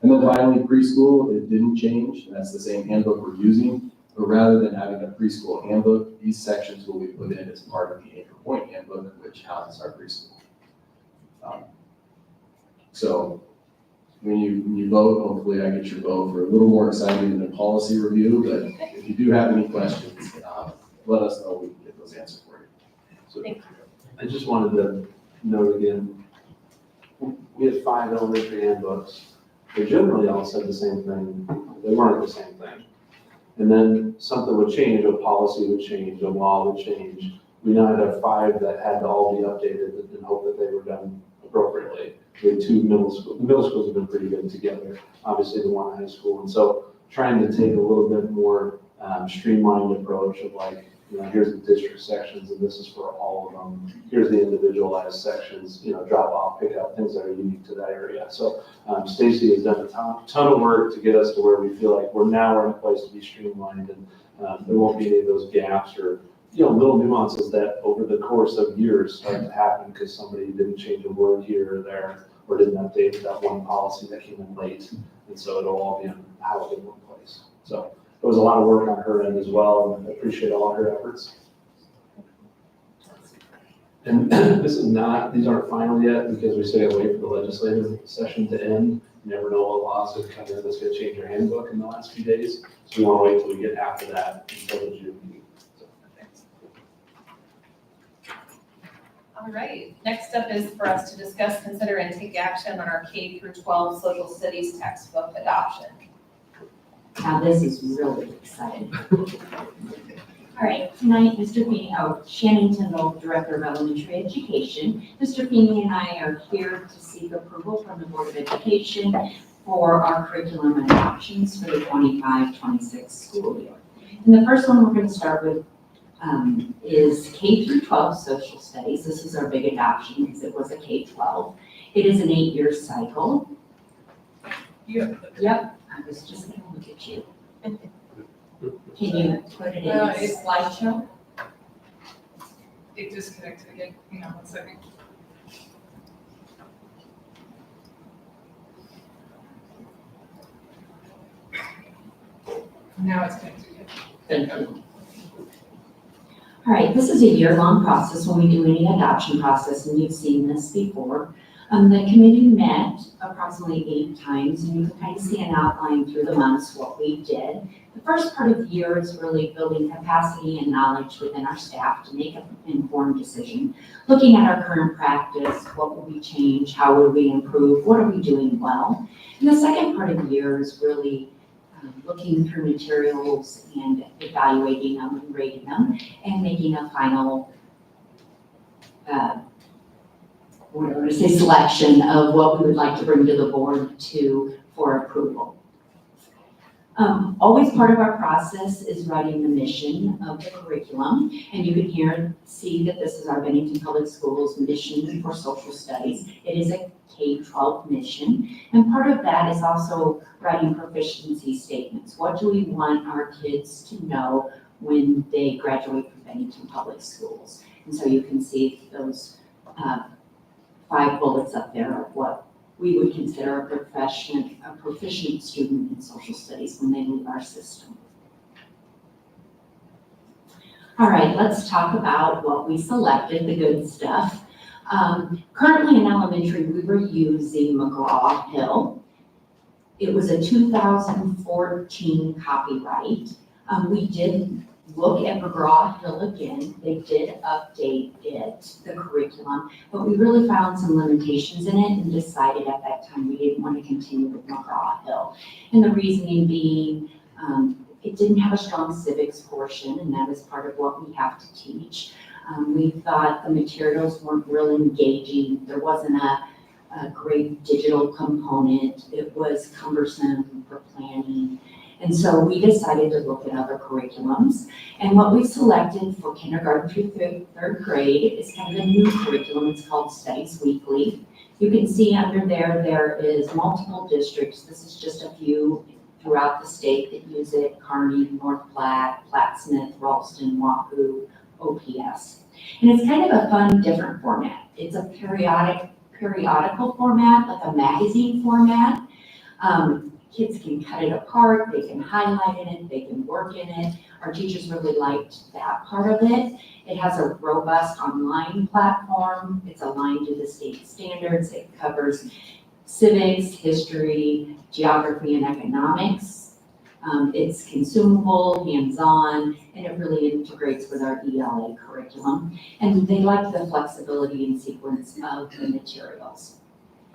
And then finally, preschool, it didn't change. That's the same handbook we're using, but rather than having a preschool handbook, these sections will be put in as part of the anchor point handbook, which houses our preschool. So when you vote, hopefully I get your vote for a little more exciting than policy review, but if you do have any questions, let us know, we can get those answered for you. So I just wanted to note again, we had 5 elementary handbooks. They generally all said the same thing. They weren't the same thing. And then something would change, a policy would change, a law would change. We now have 5 that had to all be updated and hope that they were done appropriately. We had 2 middle schools. The middle schools have been pretty good together, obviously the one high school. And so trying to take a little bit more streamlined approach of like, here's the district sections and this is for all of them. Here's the individualized sections, drop off, pick up, things that are unique to that area. So Stacy has done a ton of work to get us to where we feel like we're in a place to be streamlined and there won't be any of those gaps or little nuances that over the course of years start to happen because somebody didn't change a word here or there or didn't update that one policy that came in late. And so it'll all be in how it in one place. So there was a lot of work on her end as well, and I appreciate all her efforts. And these aren't final yet because we still gotta wait for the legislative session to end. You never know what laws are coming that's gonna change our handbook in the last few days. So we wanna wait till we get after that until the June meeting. All right, next up is for us to discuss, consider, and take action on our K through 12 social studies textbook adoption. Now, this is really exciting. All right, tonight, Shannon Tyndall, Director of Elementary Education. Mr. Feeney and I are here to seek approval from the Board of Education for our curriculum adoptions for the 25-26 school year. And the first one we're going to start with is K through 12 social studies. This is our big adoption because it was a K-12. It is an 8-year cycle. Yep, I was just going to look at you. Can you put it in a slideshow? It disconnected again. Hang on 1 second. Now it's connected again. Thank you. All right, this is a year-long process when we do any adoption process, and you've seen this before. The committee met approximately 8 times, and you can kind of see an outline through the months what we did. The first part of the year is really building capacity and knowledge within our staff to make an informed decision, looking at our current practice, what will we change, how will we improve, what are we doing well. And the second part of the year is really looking through materials and evaluating them and rating them and making a final selection of what we would like to bring to the board for approval. Always part of our process is writing the mission of the curriculum, and you can see that this is our Bennington Public Schools mission for social studies. It is a K-12 mission, and part of that is also writing proficiency statements. What do we want our kids to know when they graduate from Bennington Public Schools? And so you can see those 5 bullets up there of what we would consider a proficient student in social studies when they leave our system. All right, let's talk about what we selected, the good stuff. Currently in elementary, we were using McGraw-Hill. It was a 2014 copyright. We did look at McGraw-Hill again. They did update the curriculum, but we really found some limitations in it and decided at that time we didn't want to continue with McGraw-Hill. And the reasoning being, it didn't have a strong civics portion, and that is part of what we have to teach. We thought the materials weren't real engaging. There wasn't a great digital component. It was cumbersome for planning. And so we decided to look at other curriculums. And what we selected for kindergarten through 3rd grade is kind of a new curriculum. It's called Studies Weekly. You can see under there is multiple districts. This is just a few throughout the state that use it: Kearney, North Platte, Plattsmouth, Ralston, Wahoo, OPS. And it's kind of a fun, different format. It's a periodical format, like a magazine format. Kids can cut it apart, they can highlight in it, they can work in it. Our teachers really liked that part of it. It has a robust online platform. It's aligned to the state standards. It covers civics, history, geography, and economics. It's consumable, hands-on, and it really integrates with our ELA curriculum. And they like the flexibility and sequence of the materials.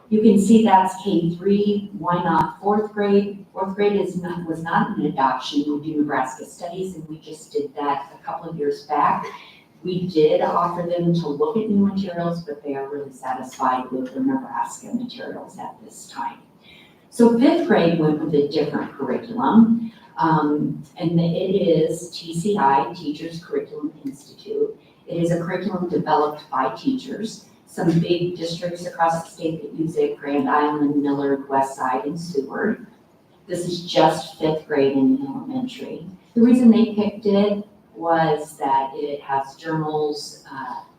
You can see that's K3. Why not 4th grade? 4th grade was not an adoption. We do Nebraska Studies, and we just did that a couple of years back. We did offer them to look at new materials, but they are really satisfied with the Nebraska materials at this time. So 5th grade went with a different curriculum, and it is TCI, Teachers Curriculum Institute. It is a curriculum developed by teachers. Some big districts across the state that use it: Grand Island, Millard, Westside, and Seward. This is just 5th grade in elementary. The reason they picked it was that it has journals,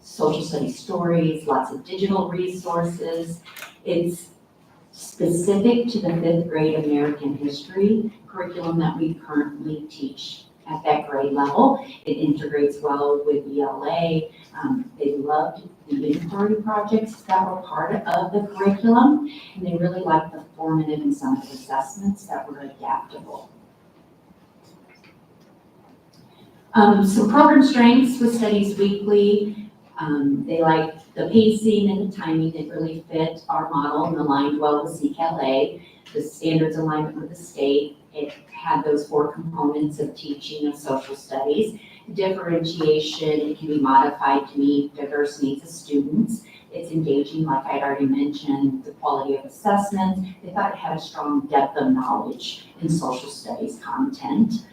social studies stories, lots of digital resources. It's specific to the 5th grade American history curriculum that we currently teach at that grade level. It integrates well with ELA. They loved the inquiry projects that were part of the curriculum, and they really liked the formative and summative assessments that were adaptable. Some program strengths with Studies Weekly. They liked the pacing and the timing. It really fit our model and aligned well with CCALA, the standards alignment with the state. It had those 4 components of teaching of social studies. Differentiation, it can be modified to meet diverse needs of students. It's engaging, like I'd already mentioned, the quality of assessment. They thought it had a strong depth of knowledge in social studies content.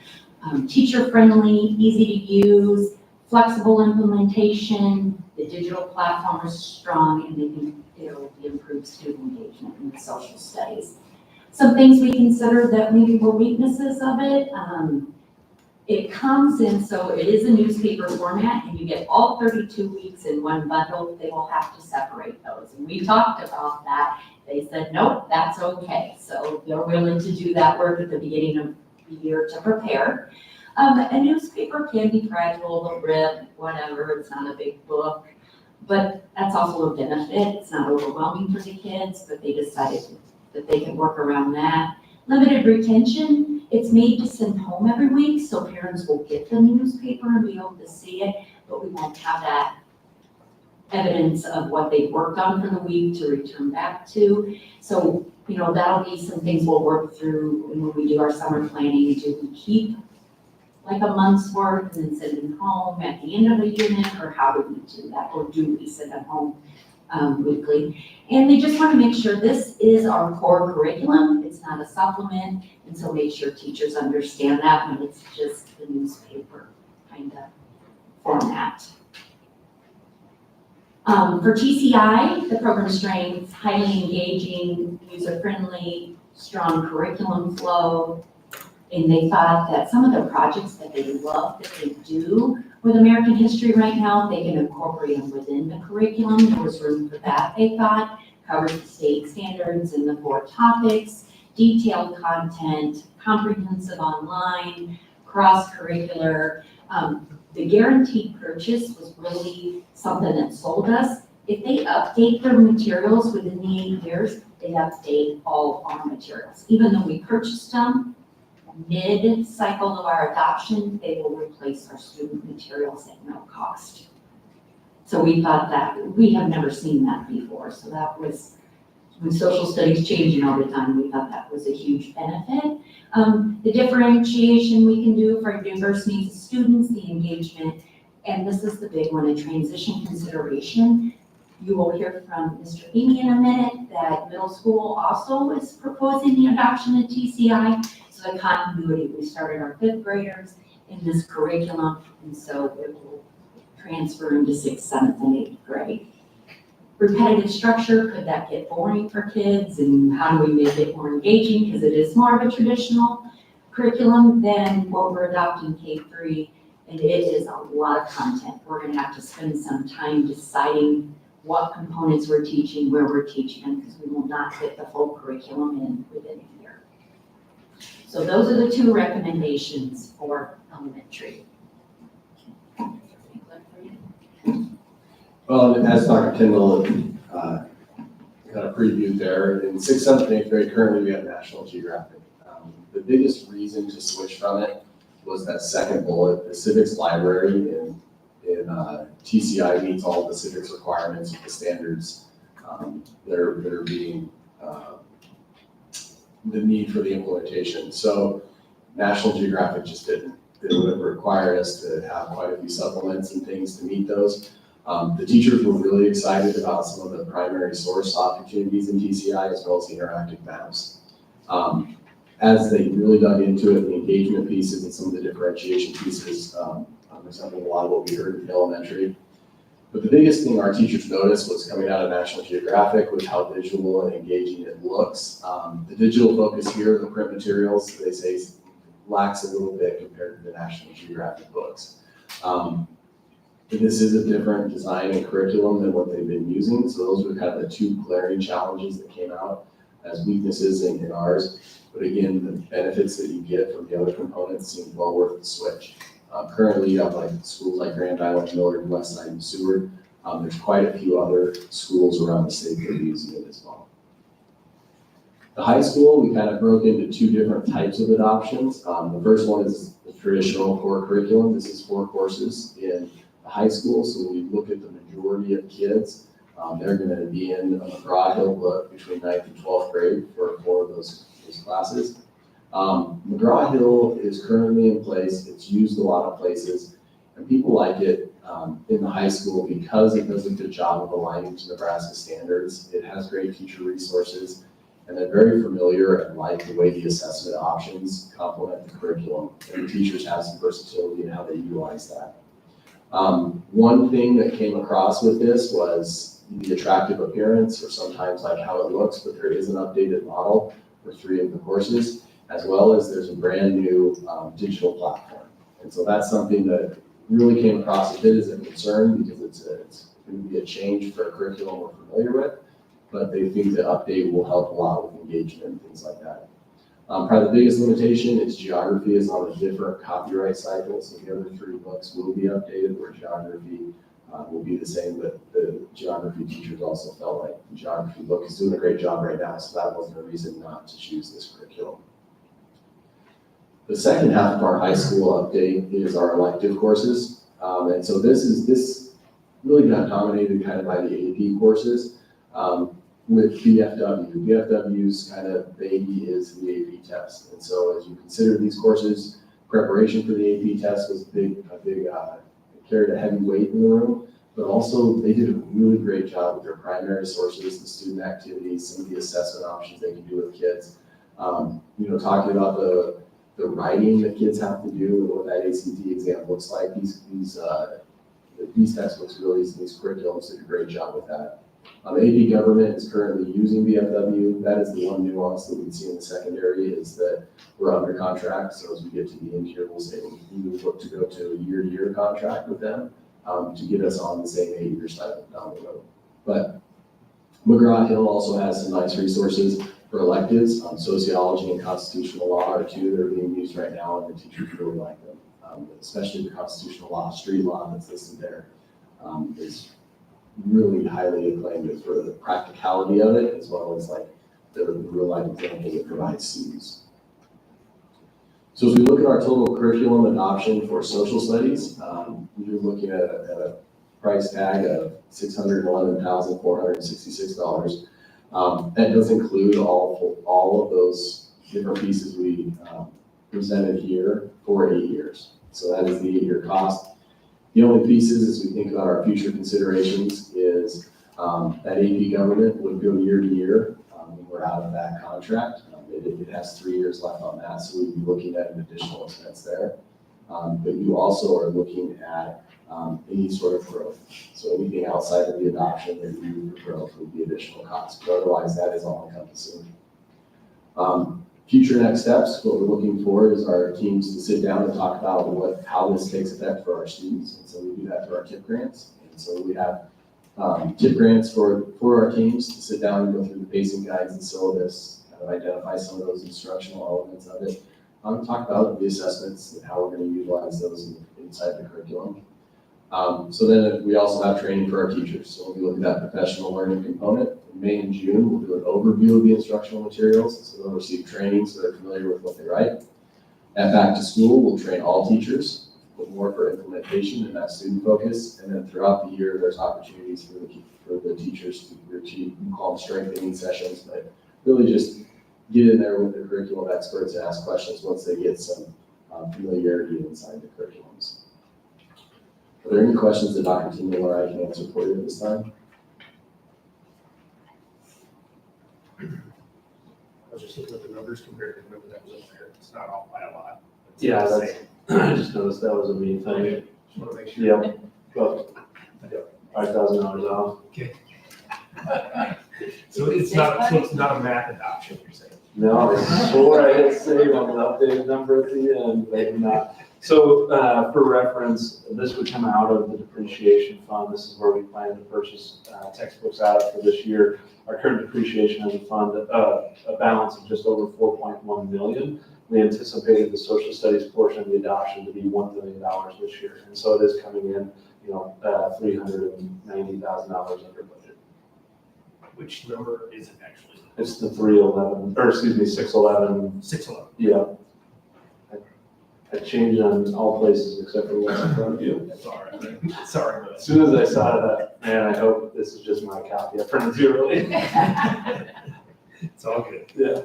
Teacher-friendly, easy to use, flexible implementation. The digital platform is strong, and they think it'll improve student engagement in the social studies. Some things we considered that maybe were weaknesses of it. It comes in, so it is a newspaper format, and you get all 32 weeks in one bundle. They will have to separate those. And we talked about that. They said, nope, that's okay. So they're willing to do that work at the beginning of the year to prepare. A newspaper can be fragile, they'll rip, whatever. It's not a big book, but that's also a benefit. It's not overwhelming for the kids, but they decided that they can work around that. Limited retention, it's made to send home every week, so parents will get the newspaper and be able to see it, but we won't have that evidence of what they've worked on for the week to return back to. So, that'll be some things we'll work through when we do our summer planning. Do we keep like a month's worth and then send them home at the end of the unit, or how do we do that? Or do we send them home weekly? And they just want to make sure this is our core curriculum. It's not a supplement. And so make sure teachers understand that when it's just the newspaper kind of format. For TCI, the program strengths, highly engaging, user-friendly, strong curriculum flow. And they thought that some of the projects that they love that they do with American history right now, they can incorporate them within the curriculum. There was room for that, they thought. Covers the state standards and the 4 topics, detailed content, comprehensive online, cross-curricular. The guaranteed purchase was really something that sold us. If they update their materials within the 8 years, they update all our materials. Even though we purchased them, mid-cycle of our adoption, they will replace our student materials at no cost. So we thought that, we have never seen that before. So that was, with social studies changing all the time, we thought that was a huge benefit. The differentiation we can do for diverse needs of students, the engagement, and this is the big one, a transition consideration. You will hear from Mr. Beanie in a minute that middle school also is proposing the adoption of TCI. So the continuity, we started our 5th graders in this curriculum, and so it will transfer into 6th, 7th, and 8th grade. Repetitive structure, could that get boring for kids? And how do we make it more engaging? Because it is more of a traditional curriculum than what we're adopting K-3, and it is a lot of content. We're going to have to spend some time deciding what components we're teaching, where we're teaching them, because we will not fit the full curriculum in within a year. So those are the 2 recommendations for elementary. Well, as Dr. Tyndall kind of previewed there, in 6th, 7th, and 8th grade, currently we have National Geographic. The biggest reason to switch from it was that second bullet, the civics library in TCI meets all the civics requirements with the standards that are being the need for the implementation. So National Geographic just didn't. It would have required us to have quite a few supplements and things to meet those. The teachers were really excited about some of the primary source opportunities in TCI as well as the interactive maps. As they really dug into it, the engagement pieces and some of the differentiation pieces resembled a lot of what we heard in elementary. But the biggest thing our teachers noticed was coming out of National Geographic was how visual and engaging it looks. The digital focus here, the print materials, they say lacks a little bit compared to the National Geographic books. This is a different design and curriculum than what they've been using. So those were kind of the 2 glaring challenges that came out as weaknesses in ours. But again, the benefits that you get from the other components seem well worth the switch. Currently, you have like schools like Grand Island, Millard, Westside, and Seward. There's quite a few other schools around the state that are using it as well. The high school, we kind of broke into 2 different types of adoptions. The first one is the traditional core curriculum. This is 4 courses in high school. So when we look at the majority of kids, they're going to be in a McGraw-Hill book between 9th and 12th grade for 4 of those classes. McGraw-Hill is currently in place. It's used a lot of places, and people like it in the high school because it does a good job of aligning to Nebraska standards. It has great teacher resources, and they're very familiar and like the way the assessment options complement the curriculum. And the teachers have some versatility in how they utilize that. One thing that came across with this was the attractive appearance, or sometimes like how it looks, but there is an updated model for 3 of the courses, as well as there's a brand new digital platform. And so that's something that really came across a bit as a concern because it's going to be a change for a curriculum we're familiar with, but they think the update will help a lot with engagement and things like that. Probably the biggest limitation is geography is on a different copyright cycle, so the other 3 books will be updated where geography will be the same, but the geography teachers also felt like the geography book is doing a great job right now, so that wasn't a reason not to choose this curriculum. The second half of our high school update is our elective courses. And so this really got dominated kind of by the AP courses with BFW. BFW's kind of baby is the AP test. And so as you consider these courses, preparation for the AP test was carried a heavy weight in the room, but also they did a really great job with their primary sources, the student activities, some of the assessment options they can do with kids. Talking about the writing that kids have to do and what that ACT exam looks like. These textbooks really, these curriculums did a great job with that. AP Government is currently using BFW. That is the one nuance that we see in the secondary is that we're under contract. So as we get to the end here, we'll say we would look to go to a year-to-year contract with them to get us on the same 8-year cycle down the road. But McGraw-Hill also has some nice resources for electives. Sociology and constitutional law are 2 that are being used right now, and the teachers really like them, especially the constitutional law, street law that's listed there is really highly acclaimed for the practicality of it, as well as like the real life example it provides students. So as we look at our total curriculum adoption for social studies, we're looking at a price tag of $611,466. That does include all of those different pieces we presented here for 8 years. So that is the 8-year cost. The only pieces as we think about our future considerations is that AP Government would go year to year when we're out of that contract. It has 3 years left on that, so we'd be looking at an additional expense there. But you also are looking at any sort of growth. So anything outside of the adoption that you do for growth would be additional costs, but otherwise that is all encompassing. Future next steps, what we're looking for is our teams to sit down and talk about how this takes effect for our students. And so we do that through our TIP grants. And so we have TIP grants for our teams to sit down and go through the pacing guides and syllabus, kind of identify some of those instructional elements of it. Talk about the assessments and how we're going to utilize those inside the curriculum. So then we also have training for our teachers. So when we look at that professional learning component, in May and June, we'll do an overview of the instructional materials. So they'll receive training so they're familiar with what they write. At Back to School, we'll train all teachers with more for implementation and that student focus. And then throughout the year, there's opportunities for the teachers to achieve, we call them strengthening sessions, but really just get in there with the curriculum experts and ask questions once they get some familiarity inside the curriculums. Are there any questions that Dr. Tindall or I can answer for you at this time? I was just looking at the numbers compared to the number that was up there. It's not off by a lot. It's Yeah, the that's, same. I just noticed that was a main thing. Okay, just want to make sure. Yeah, about $5,000 off. So it's not a math adoption, you're saying? No, I swore I had saved on the updated number at the end, but not. So for reference, this would come out of the depreciation fund. This is where we plan to purchase textbooks out of for this year. Our current depreciation has a fund, a balance of just over 4.1 million. We anticipated the social studies portion of the adoption to be $1 million this year. And so it is coming in, $390,000 under budget. Which number is it actually? It's the 611. 611. Yeah. I changed on all places except for what's in front of you. That's all right, right? Sorry, As soon as I saw that, man, I hope this is just my copy. I printed too early. it's all good. Yeah.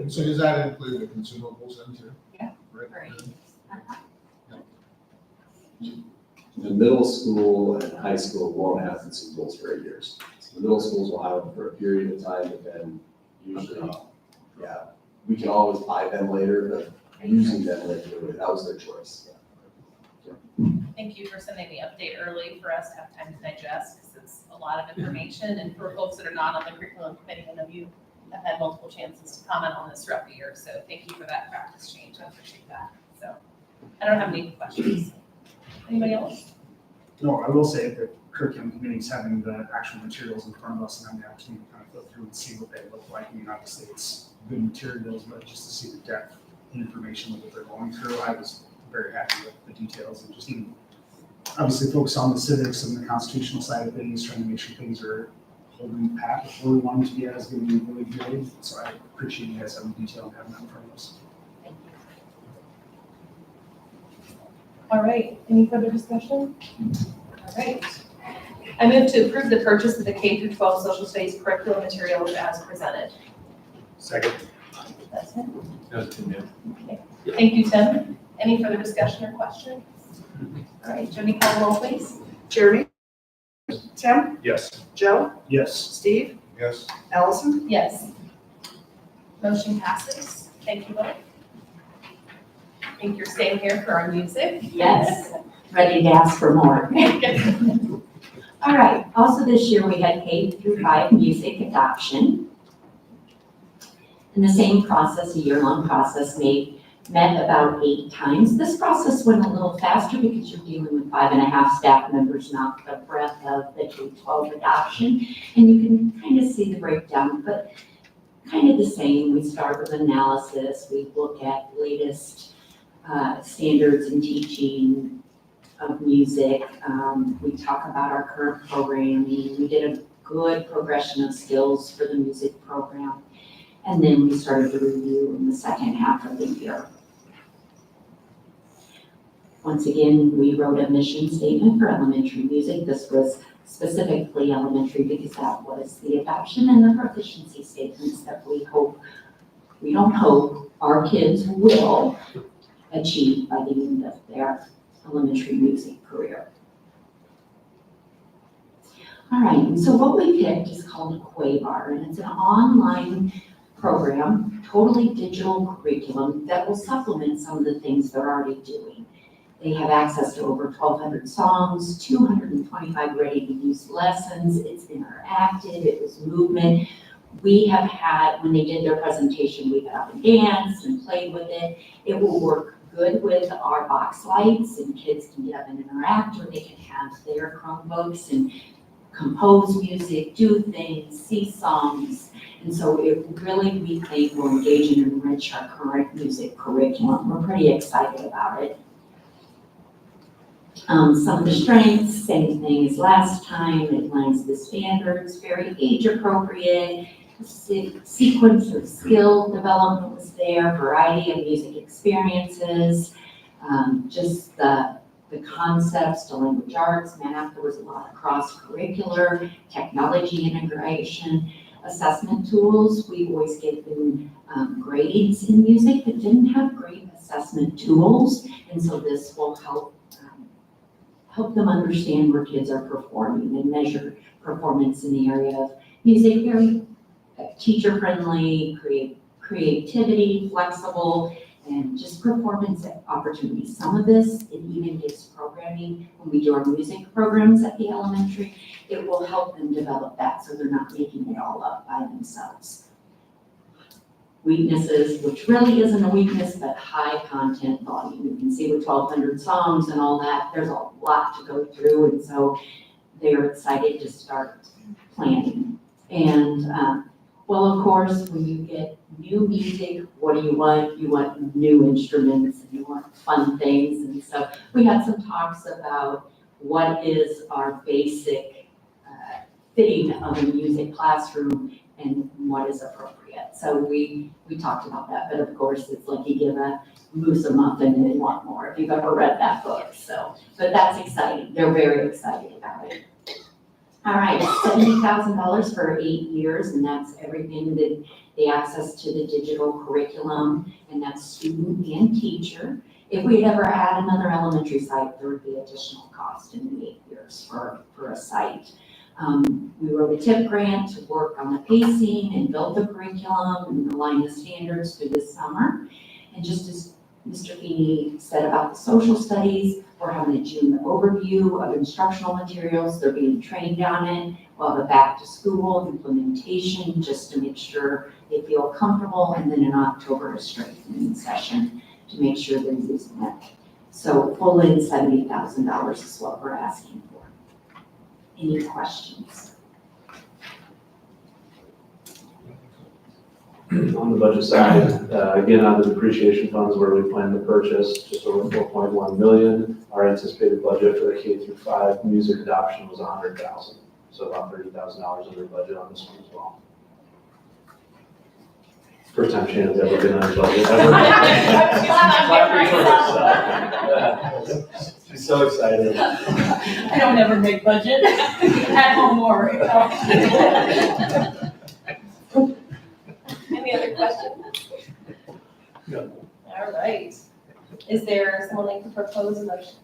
So does that include the consumables then too? Yeah. Right. The middle school and high school won't have consumables for 8 years. So the middle schools will have them for a period of time, but then usually, yeah, we can always buy them later, but using them later, that was their choice. Thank you for sending the update early for us to have time to digest, because it's a lot of information, and for folks that are not on the curriculum committee, I know you have had multiple chances to comment on this throughout the year, so thank you for that practice change, I appreciate that. So, I don't have any questions. Anybody else? No, I will say the curriculum committee is having the actual materials in front of us and I'm the opportunity to kind of go through and see what they look like. I mean, obviously it's good materials, but just to see the depth and information of what they're going through, I was very happy with the details and just even obviously focus on the civics and the constitutional side of things, trying to make sure things are holding the path of where we want them to be at is going to be really good. So I appreciate you guys having the detail and having that in front of us. All right, any further discussion? All right. I move to approve the purchase of the K through 12 social studies curriculum materials as presented. Second. That's it. That was good, man. Okay. Thank you, Tim. Any further discussion or questions? All right, Jody, call the roll, please. Jeremy? Tim? Yes. Joe? Yes. Steve? Yes. Allison? Yes. Motion passes. Thank you both. I think you're staying here for our music. Yes, ready to ask for more. All right, also this year we had K through 5 music adoption. In the same process, a year-long process, met about 8 times. This process went a little faster because you're dealing with 5.5 staff members, not the breadth of the K-12 adoption. And you can kind of see the breakdown, but kind of the same. We start with analysis, we look at latest standards in teaching of music. We talk about our current programming. We did a good progression of skills for the music program. And then we started the review in the second half of the year. Once again, we wrote a mission statement for elementary music. This was specifically elementary because that was the adoption and the proficiency statements that we don't hope, our kids will achieve by the end of their elementary music career. All right, and so what we picked is called Quabar, and it's an online program, totally digital curriculum that will supplement some of the things they're already doing. They have access to over 1,200 songs, 225 ready-to-use lessons. It's interactive, it was movement. We have had, when they did their presentation, we got up and danced and played with it. It will work good with our box lights, and kids can get up and interact, or they can have their Chromebooks and compose music, do things, see songs. And so it really, we think, will engage and enrich our current music curriculum. We're pretty excited about it. Some of the strengths, same thing as last time. It aligns the standards, very age appropriate. Sequence of skill development was there, variety of music experiences, just the concepts, the language arts, math. There was a lot of cross-curricular, technology integration, assessment tools. We always give them grades in music that didn't have great assessment tools, and so this will help them understand where kids are performing and measure performance in the area of music. Very teacher-friendly, creativity, flexible, and just performance opportunities. Some of this, it even gives programming when we do our music programs at the elementary. It will help them develop that so they're not making it all up by themselves. Weaknesses, which really isn't a weakness, but high content volume. You can see with 1,200 songs and all that, there's a lot to go through, and so they're excited to start planning. And well, of course, when you get new music, what do you want? You want new instruments and you want fun things. And so we had some talks about what is our basic fitting of a music classroom. and what is appropriate. So we talked about that, but of course, it's like you give a moose a muffin and they want more, if you've ever read that book, so, but that's exciting, they're very excited about it. All right, $70,000 for 8 years, and that's everything that the access to the digital curriculum, and that's student and teacher. If we'd ever add another elementary site, there would be additional cost in the 8 years for a site. We wrote a TIP grant to work on the pacing and build the curriculum and align the standards through this summer. And just as Mr. Feeney said about the social studies, we're having a June overview of instructional materials. They're being trained on it. We'll have a back to school implementation just to make sure they feel comfortable, and then in October, a strengthening session to make sure they're using it. So full in $70,000 is what we're asking for. Any questions? On the budget side, again, on the depreciation funds where we plan to purchase just over 4.1 million. Our anticipated budget for the K through 5 music adoption was 100,000. So about $30,000 under budget on this one as well. First time Shannon's ever been under budget. She's so excited. I don't ever make budget at home or. Any other questions? No. All right. Is there someone like to propose a motion?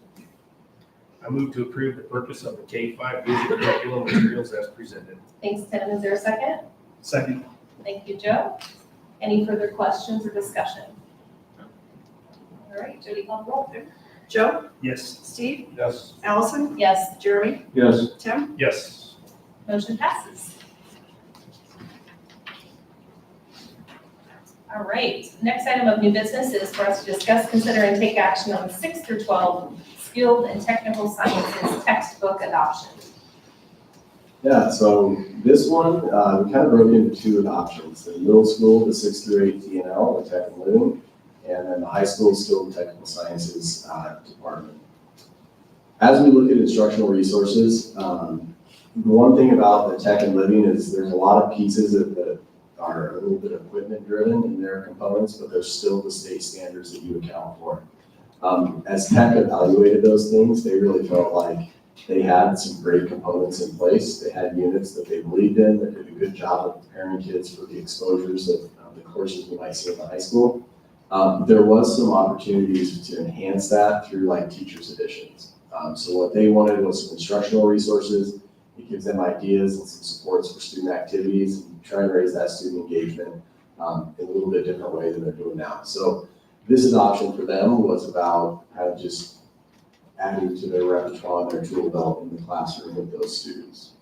I move to approve the purchase of the K-5 music curriculum materials as presented. Thanks, Tim. Is there a second? Second. Thank you, Joe. Any further questions or discussion? All right, Jody, call the roll. Joe, Yes. Steve, Yes. Allison, Yes, Jeremy, Yes. Tim, Yes. motion passes. All right, next item of new business is for us to discuss, consider, and take action on 6 through 12 skilled and technical sciences textbook adoption. Yeah, so this one, we kind of broke into two adoptions. The middle school, the 6 through 8 T&L, the Tech and Living, and then the high school skilled and technical sciences department. As we look at instructional resources, the one thing about the Tech and Living is there's a lot of pieces that are a little bit equipment driven in their components, but there's still the state standards that you account for. As Tech evaluated those things, they really felt like they had some great components in place. They had units that they believed in, that did a good job of preparing kids for the exposures of the courses we might see in the high school. There was some opportunities to enhance that through like teachers editions. So what they wanted was some instructional resources. It gives them ideas and some supports for student activities, and try and raise that student engagement in a little bit different way than they're doing now. So this adoption for them was about kind of just adding to their repertoire and their tool belt in the classroom with those students.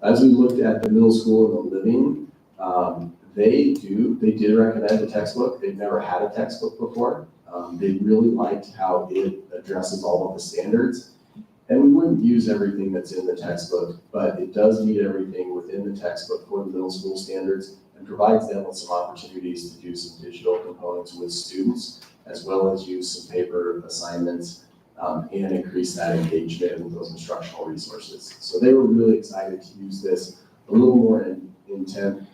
As we looked at the middle school and the living, they did recommend a textbook. They've never had a textbook before. They really liked how it addresses all of the standards. And we wouldn't use everything that's in the textbook, but it does meet everything within the textbook for the middle school standards and provides them with some opportunities to do some digital components with students, as well as use some paper assignments and increase that engagement with those instructional resources. So they were really excited to use this a little more intent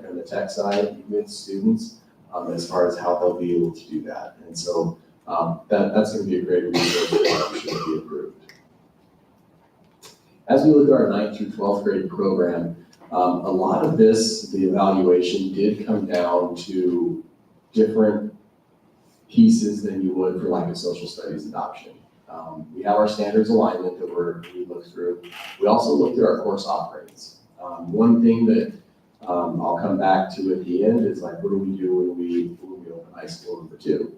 from the tech side with students as far as how they'll be able to do that. And so that's going to be a great resource that should be approved. As we look at our 9th through 12th grade program, a lot of this, the evaluation did come down to different pieces than you would for like a social studies adoption. We have our standards alignment that we looked through. We also looked at our course offerings. One thing that I'll come back to at the end is like, what do we do when we open high school number 2?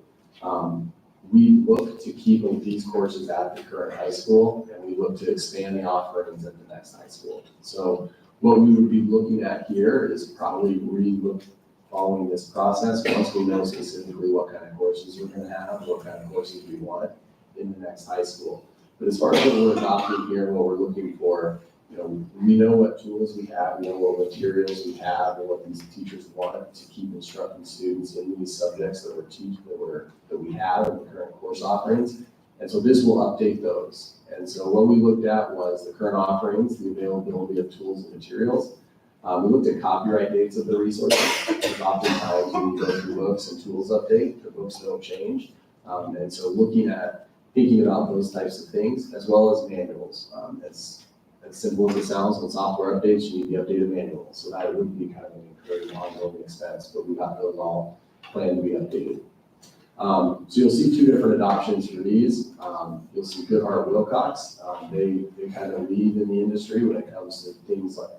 We look to keep these courses at the current high school, and we look to expand the offerings at the next high school. So what we would be looking at here is probably following this process. Once we know specifically what kind of courses we're going to have, what kind of courses we want in the next high school. But as far as what we're adopting here, what we're looking for, we know what tools we have, we know what materials we have, and what these teachers want to keep instructing students in these subjects that we have in the current course offerings. And so this will update those. And so what we looked at was the current offerings, the availability of tools and materials. We looked at copyright dates of the resources, because oftentimes when you go through books and tools update, the books don't change. And so thinking about those types of things, as well as manuals. As simple as it sounds, when software updates, you need the updated manual. So that would be kind of an incurring ongoing expense, but we got those all planned to be updated. So you'll see two different adoptions for these. You'll see Goodhart Wilcox. They kind of lead in the industry when it comes to things like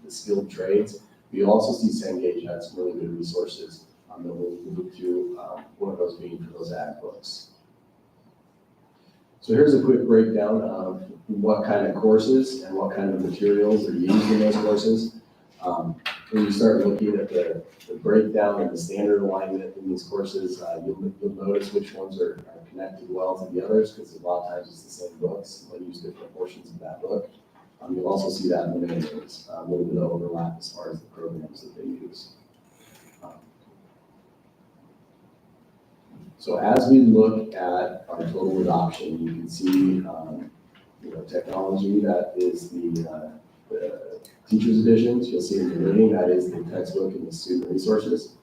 the skilled trades. We also see Cengage has some really good resources that we'll move to, one of those being for those ag books. So here's a quick breakdown of what kind of courses and what kind of materials are used in those courses. When you start looking at the breakdown and the standard alignment in these courses, you'll notice which ones are connected well to the others, because a lot of times it's the same books, they'll use different portions of that book. You'll also see that in the manuals, a little bit of overlap as far as the programs that they use. So as we look at our total adoption, you can see, technology, that is the teacher's editions. You'll see in the reading, that is the textbook and the student resources.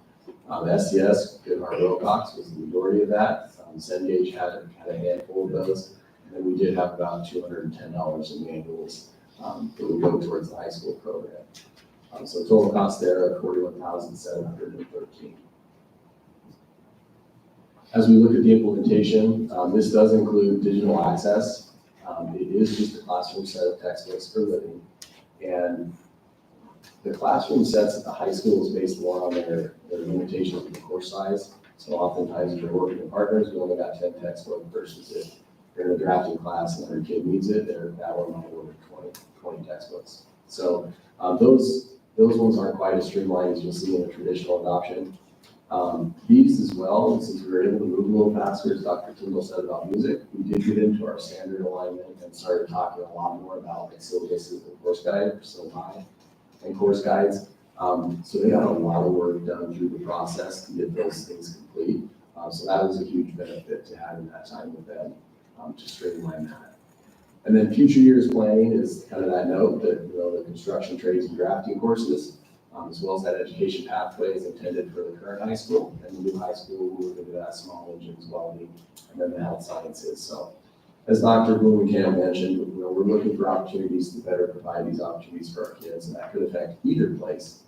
SCS, Goodhart Wilcox was the majority of that. Cengage had a handful of those. And then we did have about $210 in manuals that would go towards the high school program. So total cost there of $41,713. As we look at the implementation, this does include digital access. It is just a classroom set of textbooks for living. And the classroom sets at the high school is based more on their limitations of the course size. So oftentimes if you're working with partners, we only got 10 textbooks versus if you're in a drafting class and every kid needs it, that one might order 20 textbooks. So those ones aren't quite as streamlined as you'll see in a traditional adoption. These as well, since we were able to move a little faster, as Dr. Tyndall said about music, we did get into our standard alignment and started talking a lot more about like syllabuses and course guides, and course guides. So they got a lot of work done through the process to get those things complete. So that was a huge benefit to having that time with them to streamline that. And then future years planning is kind of that note that, the construction trades and drafting courses, as well as that education pathway is intended for the current high school, and the new high school will move into that small engines, welding, and then the health sciences. So as Dr. Blumenkamp mentioned, we're looking for opportunities to better provide these opportunities for our kids, and that could affect either place.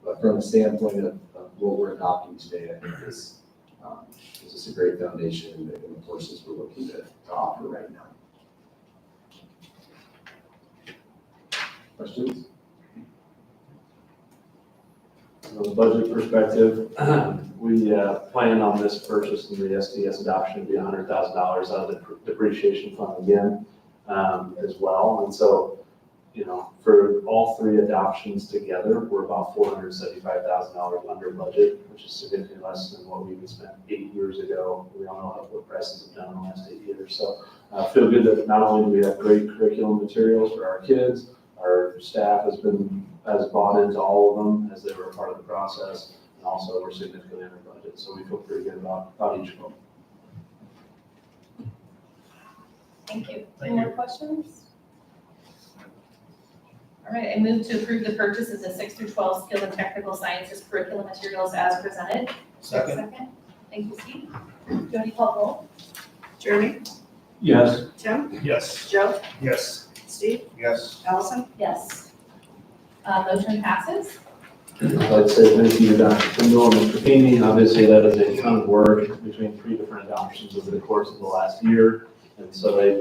But from the standpoint of what we're adopting today, I think this is just a great foundation in the courses we're looking to offer right now. Questions? From a budget perspective, we plan on this purchase and the SDS adoption to be $100,000 out of the depreciation fund again, as well. And so, for all three adoptions together, we're about $475,000 under budget, which is significantly less than what we spent 8 years ago. We all know what prices have done in the last 8 years. So feel good that not only do we have great curriculum materials for our kids, our staff has bought into all of them as they were a part of the process, and also we're significantly under budget. So we feel pretty good about each of them. Thank you. Any more questions? All right, I move to approve the purchase of the 6 through 12 skilled and technical sciences curriculum materials as presented. Second. Thank you, Steve. Jody, call roll. Jeremy? Yes. Tim? Yes. Joe? Yes. Steve? Yes. Allison? Yes. Motion passes. I'd like to say thank you to Dr. Tyndall and Mr. Feeney. Obviously, that is a ton of work between 3 different adoptions over the course of the last year. And so they've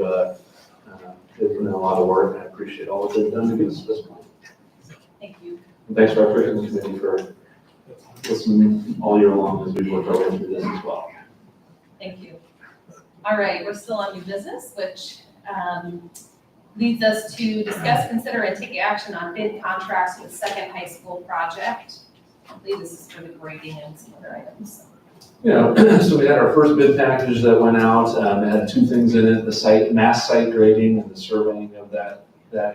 put in a lot of work, and I appreciate all that they've done to get us to this point. Thank you. And thanks to our curriculum committee for listening all year long as we worked our way through this as well. Thank you. All right, we're still on new business, which leads us to discuss, consider, and take action on bid contracts for the second high school project. I believe this is for the grading and some other items. So we had our first bid package that went out. It had 2 things in it: the mass site grading and the surveying of that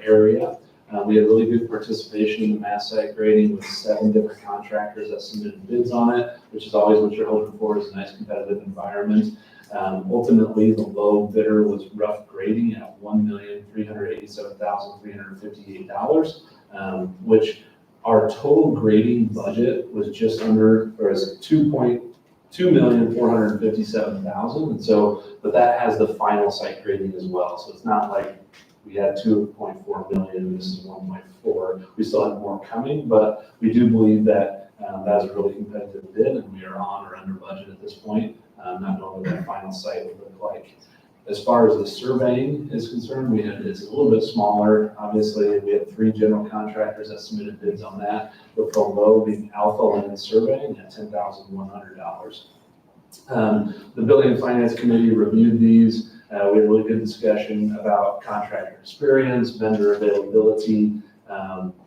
area. We had really good participation in the mass site grading with 7 different contractors that submitted bids on it, which is always what you're hoping for, is a nice competitive environment. Ultimately, the low bidder was Rough Grading at $1,387,358, which Our total grading budget was just under, or is $2,457,000. And so, but that has the final site grading as well. So it's not like we had 2.4 million, and this is 1.4. We still have more coming, but we do believe that that is a really competitive bid, and we are on or under budget at this point, not knowing what that final site would look like. As far as the surveying is concerned, it's a little bit smaller. Obviously, we had 3 general contractors that submitted bids on that, with the low being Alpha Land Surveying at $10,100. The Building and Finance Committee reviewed these. We had a really good discussion about contractor experience, vendor availability,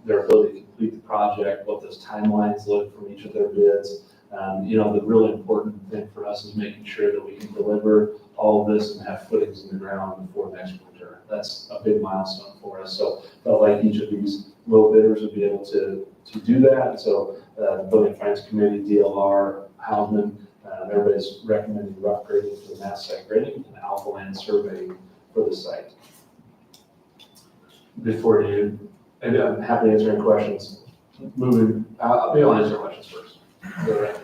their ability to complete the project, what those timelines look from each of their bids. The really important thing for us is making sure that we can deliver all of this and have footings in the ground before next winter. That's a big milestone for us. So felt like each of these low bidders would be able to do that. And so the Building and Finance Committee, DLR, Hausman, everybody's recommending rough grading for the mass site grading and Alpha Land surveying for the site. And I'm happy to answer any questions. I'll answer questions first. If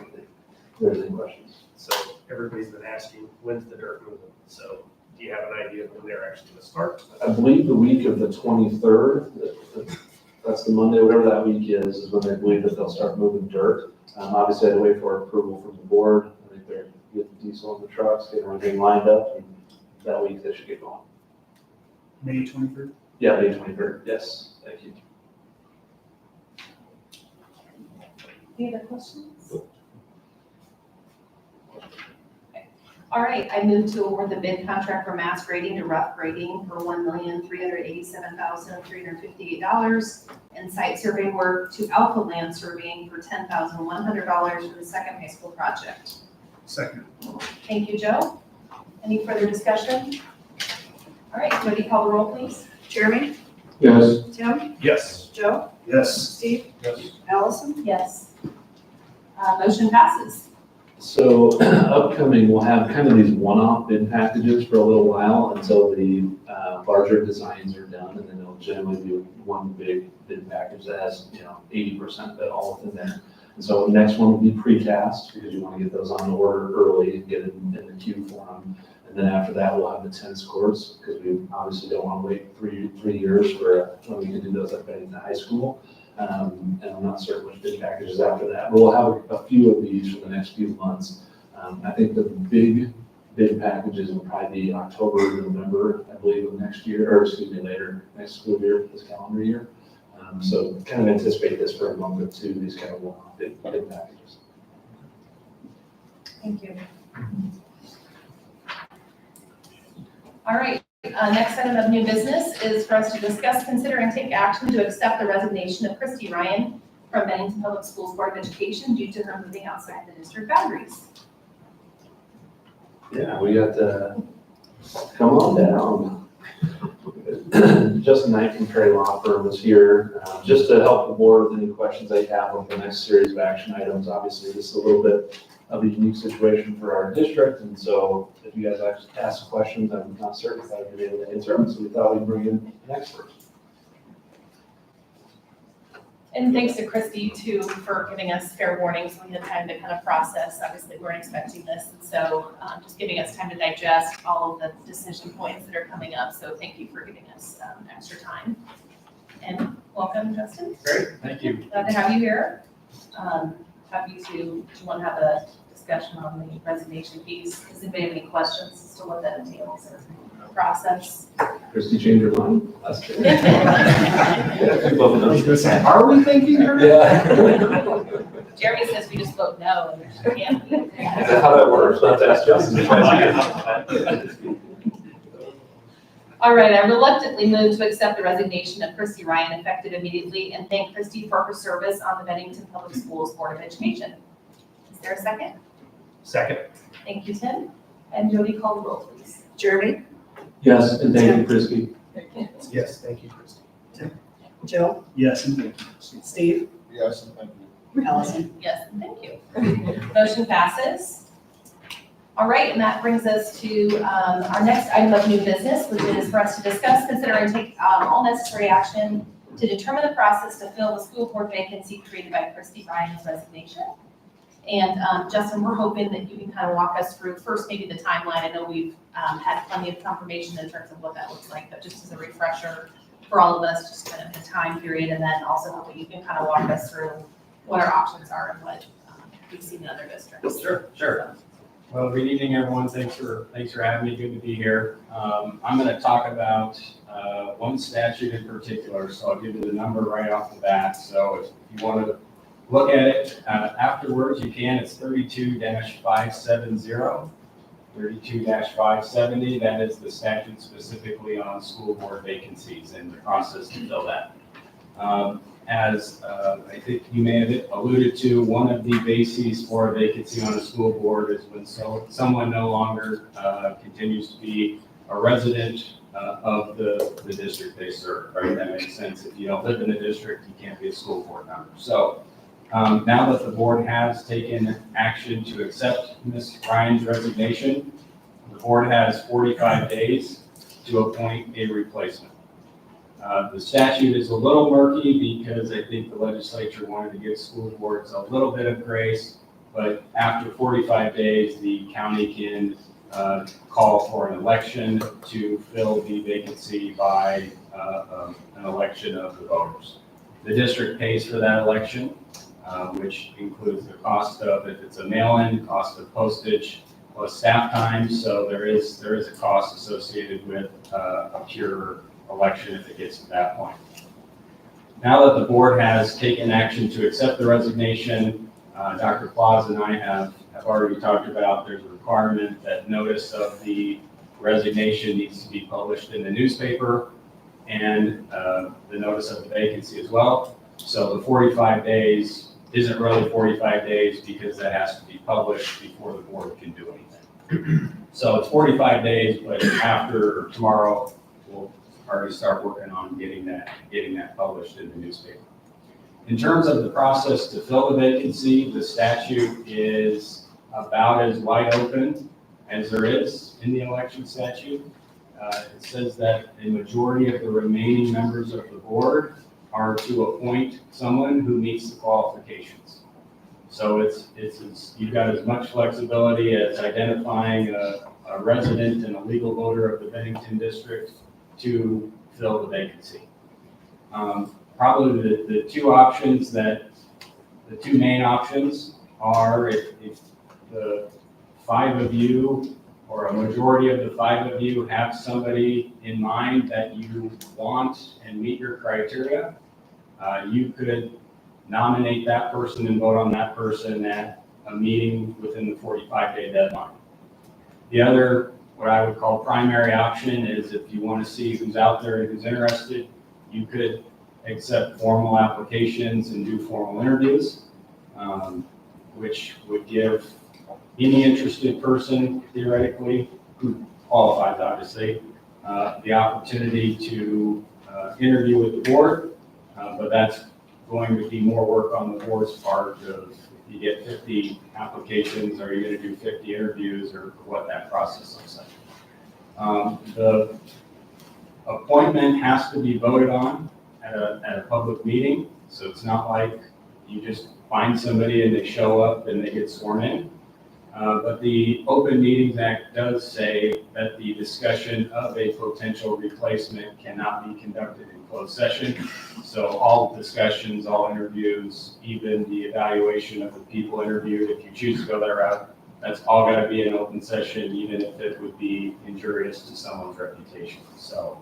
there's any questions. So everybody's been asking, when's the dirt moving? So do you have an idea of when they're actually gonna start? I believe the week of the 23rd, that's the Monday, whatever that week is when they believe that they'll start moving dirt. Obviously, I had to wait for approval from the board. I think they're getting diesel in the trucks, getting everything lined up, and that week they should get going. May 23rd? Yeah, May 23rd, yes, thank you. Any other questions? Okay. All right, I move to award the bid contract for mass grading to rough grading for $1,387,358 and site survey work to Alpha Land Surveying for $10,100 for the second high school project. Second. Thank you, Joe. Any further discussion? All right, Jody, call the roll, please. Jeremy? Yes. Tim? Yes. Joe? Yes. Steve? Yes. Allison? Yes. Motion passes. So upcoming, we'll have kind of these one-off bid packages for a little while until the larger designs are done, and then it'll generally be one big bid package that has 80% of it all within there. And so the next one will be precast, because you want to get those on order early and get it in the queue for them. And then after that, we'll have the tennis courts, because we obviously don't want to wait three years for when we can do those at Bennington High School. And I'm not certain which bid packages after that, but we'll have a few of these for the next few months. I think the big bid packages will probably be October, November, I believe, of next year, or excuse me, later next school year, this calendar year. So kind of anticipate this for a month or two, these kind of one-off bid packages. Thank you. All right, next item of new business is for us to discuss, consider, and take action to accept the resignation of Christy Ryan from Bennington Public Schools Board of Education due to her moving outside the district boundaries. Yeah, we got to come on down. Justin Knight from Perry Law Firm is here, just to help the board with any questions they have on the next series of action items. Obviously, this is a little bit of a unique situation for our district, and so if you guys actually ask questions, I'm not certain if I'd be able to answer them, so we thought we'd bring in an expert. And thanks to Christy too for giving us fair warning, so we had time to kind of process. Obviously, we weren't expecting this, and so just giving us time to digest all of the decision points that are coming up. So thank you for giving us extra time. And welcome, Justin. Great, thank you. Glad to have you here. Happy to, do you want to have a discussion on the resignation piece? Does anybody have any questions as to what that entails or process? Christy changed her mind. That's good. Are we thanking her? Yeah. Jeremy says we just vote no, and she can't. Is that how that works? Let's ask Justin. All right, I reluctantly move to accept the resignation of Christy Ryan effective immediately and thank Christy for her service on the Bennington Public Schools Board of Education. Is there a second? Second. Thank you, Tim. And Jody, call the roll, please. Jeremy? Yes, and thank you, Christy. Yes, thank you, Christy. Joe? Yes, and thank you. Steve? Yes, and thank you. Allison? Yes, and thank you. Motion passes. All right, and that brings us to our next item of new business, which is for us to discuss, consider, and take all necessary action to determine the process to fill the school board vacancy created by Christy Ryan's resignation. And Justin, we're hoping that you can kind of walk us through first maybe the timeline. I know we've had plenty of confirmation in terms of what that looks like, but just as a refresher for all of us, just kind of the time period, and then also hoping you can kind of walk us through what our options are and what we've seen in other districts. Sure. Well, good evening, everyone. Thanks for having me. Good to be here. I'm going to talk about one statute in particular, so I'll give you the number right off the bat. So if you want to look at it afterwards, you can. It's 32-570. 32-570. That is the statute specifically on school board vacancies and the process to fill that. As I think you may have alluded to, one of the bases for a vacancy on a school board is when someone no longer continues to be a resident of the district they serve, right? That makes sense. If you don't live in the district, you can't be a school board member. So now that the board has taken action to accept Ms. Ryan's resignation, the board has 45 days to appoint a replacement. The statute is a little murky because I think the legislature wanted to give school boards a little bit of grace, but after 45 days, the county can call for an election to fill the vacancy by an election of the voters. The district pays for that election, which includes the cost of, if it's a mail-in, cost of postage, plus staff time, so there is a cost associated with a pure election if it gets to that point. Now that the board has taken action to accept the resignation, Dr. Claus and I have already talked about there's a requirement that notice of the resignation needs to be published in the newspaper and the notice of the vacancy as well. So the 45 days isn't really 45 days because that has to be published before the board can do anything. So it's 45 days, but after tomorrow, we'll already start working on getting that published in the newspaper. In terms of the process to fill the vacancy, the statute is about as wide open as there is in the election statute. It says that a majority of the remaining members of the board are to appoint someone who meets the qualifications. So you've got as much flexibility as identifying a resident and a legal voter of the Bennington district to fill the vacancy. Probably the two main options are if the five of you or a majority of the five of you have somebody in mind that you want and meet your criteria, you could nominate that person and vote on that person at a meeting within the 45-day deadline. The other, what I would call primary option, is if you want to see who's out there and who's interested, you could accept formal applications and do formal interviews, which would give any interested person, theoretically, who qualifies obviously, the opportunity to interview with the board, but that's going to be more work on the board's part of if you get 50 applications, are you going to do 50 interviews, or what that process looks like. The appointment has to be voted on at a public meeting, so it's not like you just find somebody and they show up and they get sworn in. But the Open Meetings Act does say that the discussion of a potential replacement cannot be conducted in closed session. So all discussions, all interviews, even the evaluation of the people interviewed, if you choose to go that route, that's all got to be an open session, even if it would be injurious to someone's reputation. So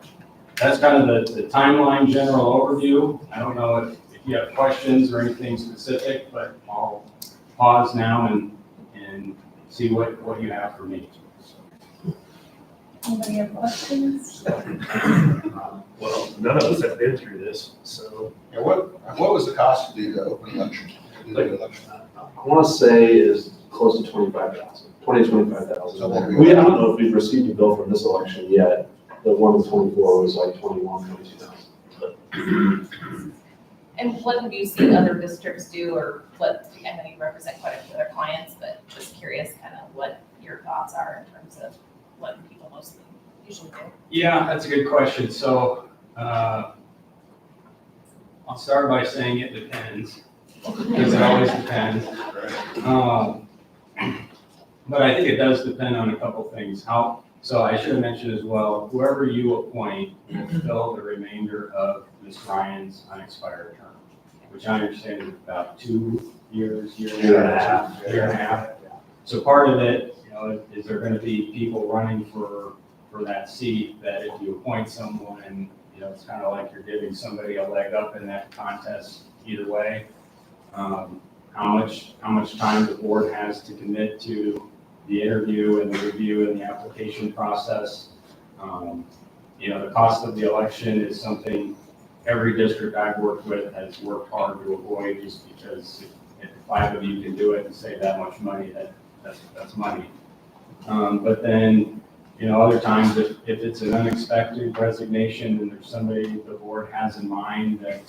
that's kind of the timeline general overview. I don't know if you have questions or anything specific, but I'll pause now and see what you have for me. Anybody have questions? Well, none of us have been through this, so. Yeah, what was the cost of the open election? I want to say is close to 25,000, 20 to 25,000. I don't know if we've received a bill from this election yet. The one in 24 was like 21, 22,000. And what have you seen other districts do, or what, I know you represent quite a few other clients, but just curious kind of what your thoughts are in terms of what people mostly usually do? Yeah, that's a good question. So I'll start by saying it depends, because it always depends. But I think it does depend on a couple things. So I should mention as well, whoever you appoint will fill the remainder of Ms. Ryan's unexpired term, which I understand is about 2 years, year and a half. So part of it, is there gonna be people running for that seat, that if you appoint someone, it's kind of like you're giving somebody a leg up in that contest either way. How much time the board has to commit to the interview and the review and the application process. The cost of the election is something every district I've worked with has worked hard to avoid, just because if 5 of you can do it and save that much money, that's money. But then, other times if it's an unexpected resignation and there's somebody the board has in mind that,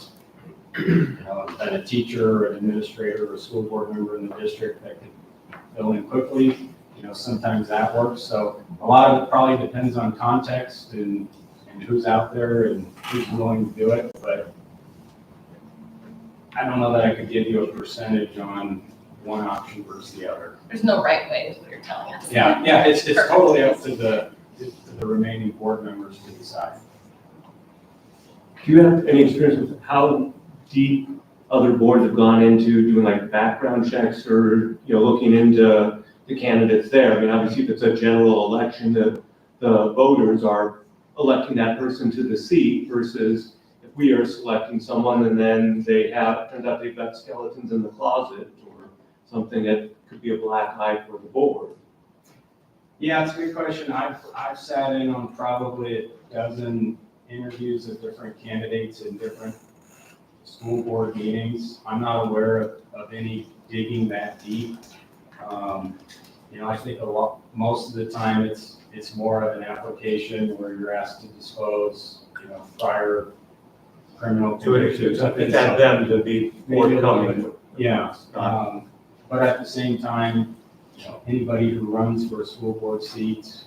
that a teacher, an administrator, or a school board member in the district that can fill in quickly, sometimes that works. So a lot of it probably depends on context and who's out there and who's willing to do it. But I don't know that I could give you a percentage on one option versus the other. There's no right way, is what you're telling us. Yeah, it's totally up to the remaining board members to decide. Do you have any experience with how deep other boards have gone into doing like background checks or, looking into the candidates there? I mean, obviously if it's a general election, the voters are electing that person to the seat versus if we are selecting someone and then turns out they've got skeletons in the closet or something that could be a black eye for the board. Yeah, it's a good question. I've sat in on probably a dozen interviews of different candidates in different school board meetings. I'm not aware of any digging that deep. I think most of the time it's more of an application where you're asked to disclose, prior criminal convictions. It's at them to be forthcoming. Yeah, but at the same time, anybody who runs for a school board seat,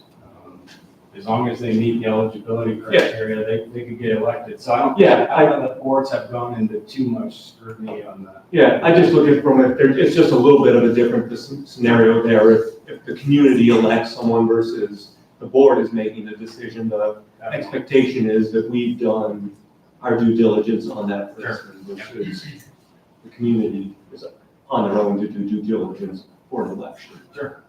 as long as they meet the eligibility criteria, they could get elected. So I don't know that boards have gone into too much scrutiny on that. Yeah, I just look at it from it's just a little bit of a different scenario there. If the community elects someone versus the board is making the decision, the expectation is that we've done our due diligence on that person versus the community is on their own to do due diligence for an election. Sure.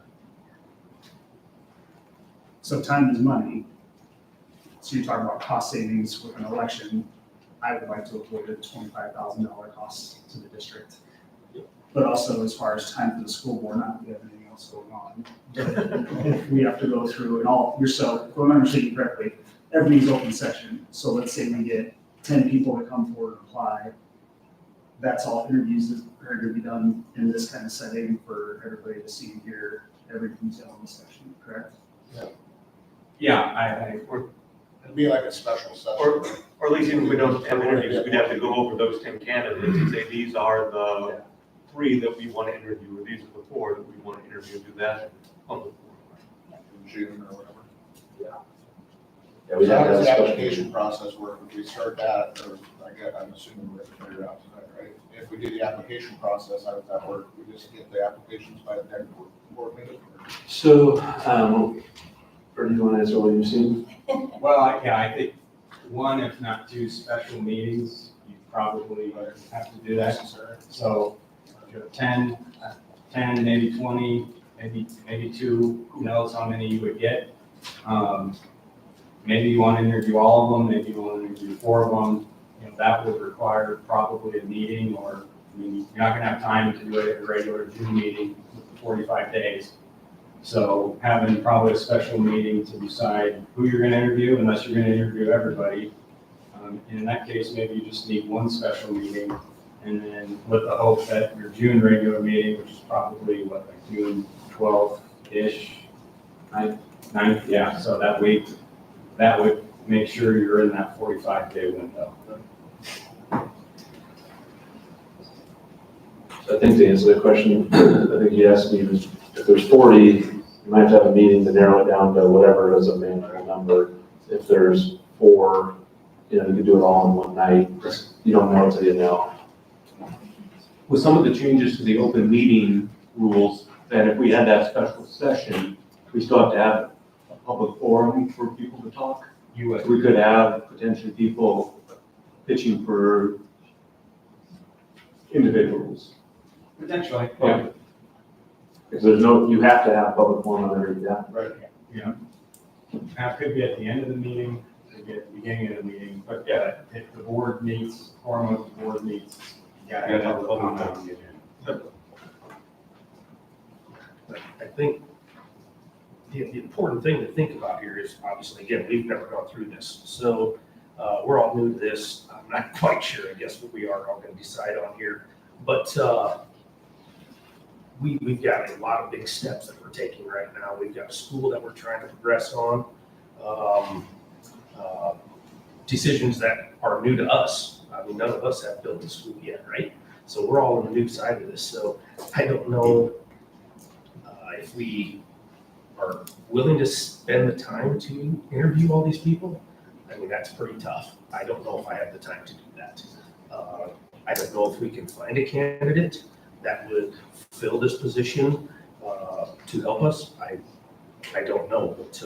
So time is money. So you talk about cost savings with an election. I would like to avoid a $25,000 cost to the district. But also as far as time for the school board, not that we have anything else going on. But if we have to go through and if I'm understanding correctly, everything's open session. So let's say we get 10 people to come forward and apply. That's all interviews that are going to be done in this kind of setting for everybody to see and hear everything's in the session, correct? Yeah, It'd be like a special session. Or at least even if we don't have interviews, we'd have to go over those 10 candidates and say, these are the 3 that we want to interview, or these are the 4 that we want to interview, do that public forum. In June or whatever. Yeah, we So have how to have does a the special application process work? If we start that, or I'm assuming we're gonna figure it out tonight, right? If we do the application process, how does that work? We just get the applications by the next board meeting? So, or do you want to answer what you've seen? well, I think 1, if not 2 special meetings, you probably have to do that. So 10, maybe 20, maybe 2, who knows how many you would get. Maybe you want to interview all of them, maybe you want to interview 4 of them. That would require probably a meeting, or, you're not going to have time to do it at a regular June meeting with 45 days. So having probably a special meeting to decide who you're going to interview, unless you're going to interview everybody. In that case, maybe you just need 1 special meeting, and then with the hope that your June regular meeting, which is probably like June 12th-ish, 9th, yeah, so that week, that would make sure you're in that 45-day window. I think to answer the question, I think you asked me, if there's 40, you might have to have a meeting to narrow it down to whatever is a manageable number. If there's 4, you could do it all in one night. Just, you don't know until you know. With some of the changes to the open meeting rules, that if we had that special session, we still have to have a public forum for people to talk. You would. So we could have potentially people pitching for individuals. Potentially. Yeah. Because there's no, you have to have public forum on every, yeah. Right. Yeah. That could be at the end of the meeting, could be at the beginning of the meeting, but yeah, if the board meets, forum of the board meets, you gotta have a public comment on the agenda. I think the important thing to think about here is, obviously, again, we've never gone through this. So we're all new to this. I'm not quite sure, I guess, what we are all going to decide on here. But we've got a lot of big steps that we're taking right now. We've got a school that we're trying to progress on. Decisions that are new to us. I mean, none of us have built a school yet, right? So we're all on the new side of this. So I don't know if we are willing to spend the time to interview all these people. I mean, that's pretty tough. I don't know if I have the time to do that. I don't know if we can find a candidate that would fill this position to help us. I don't know, but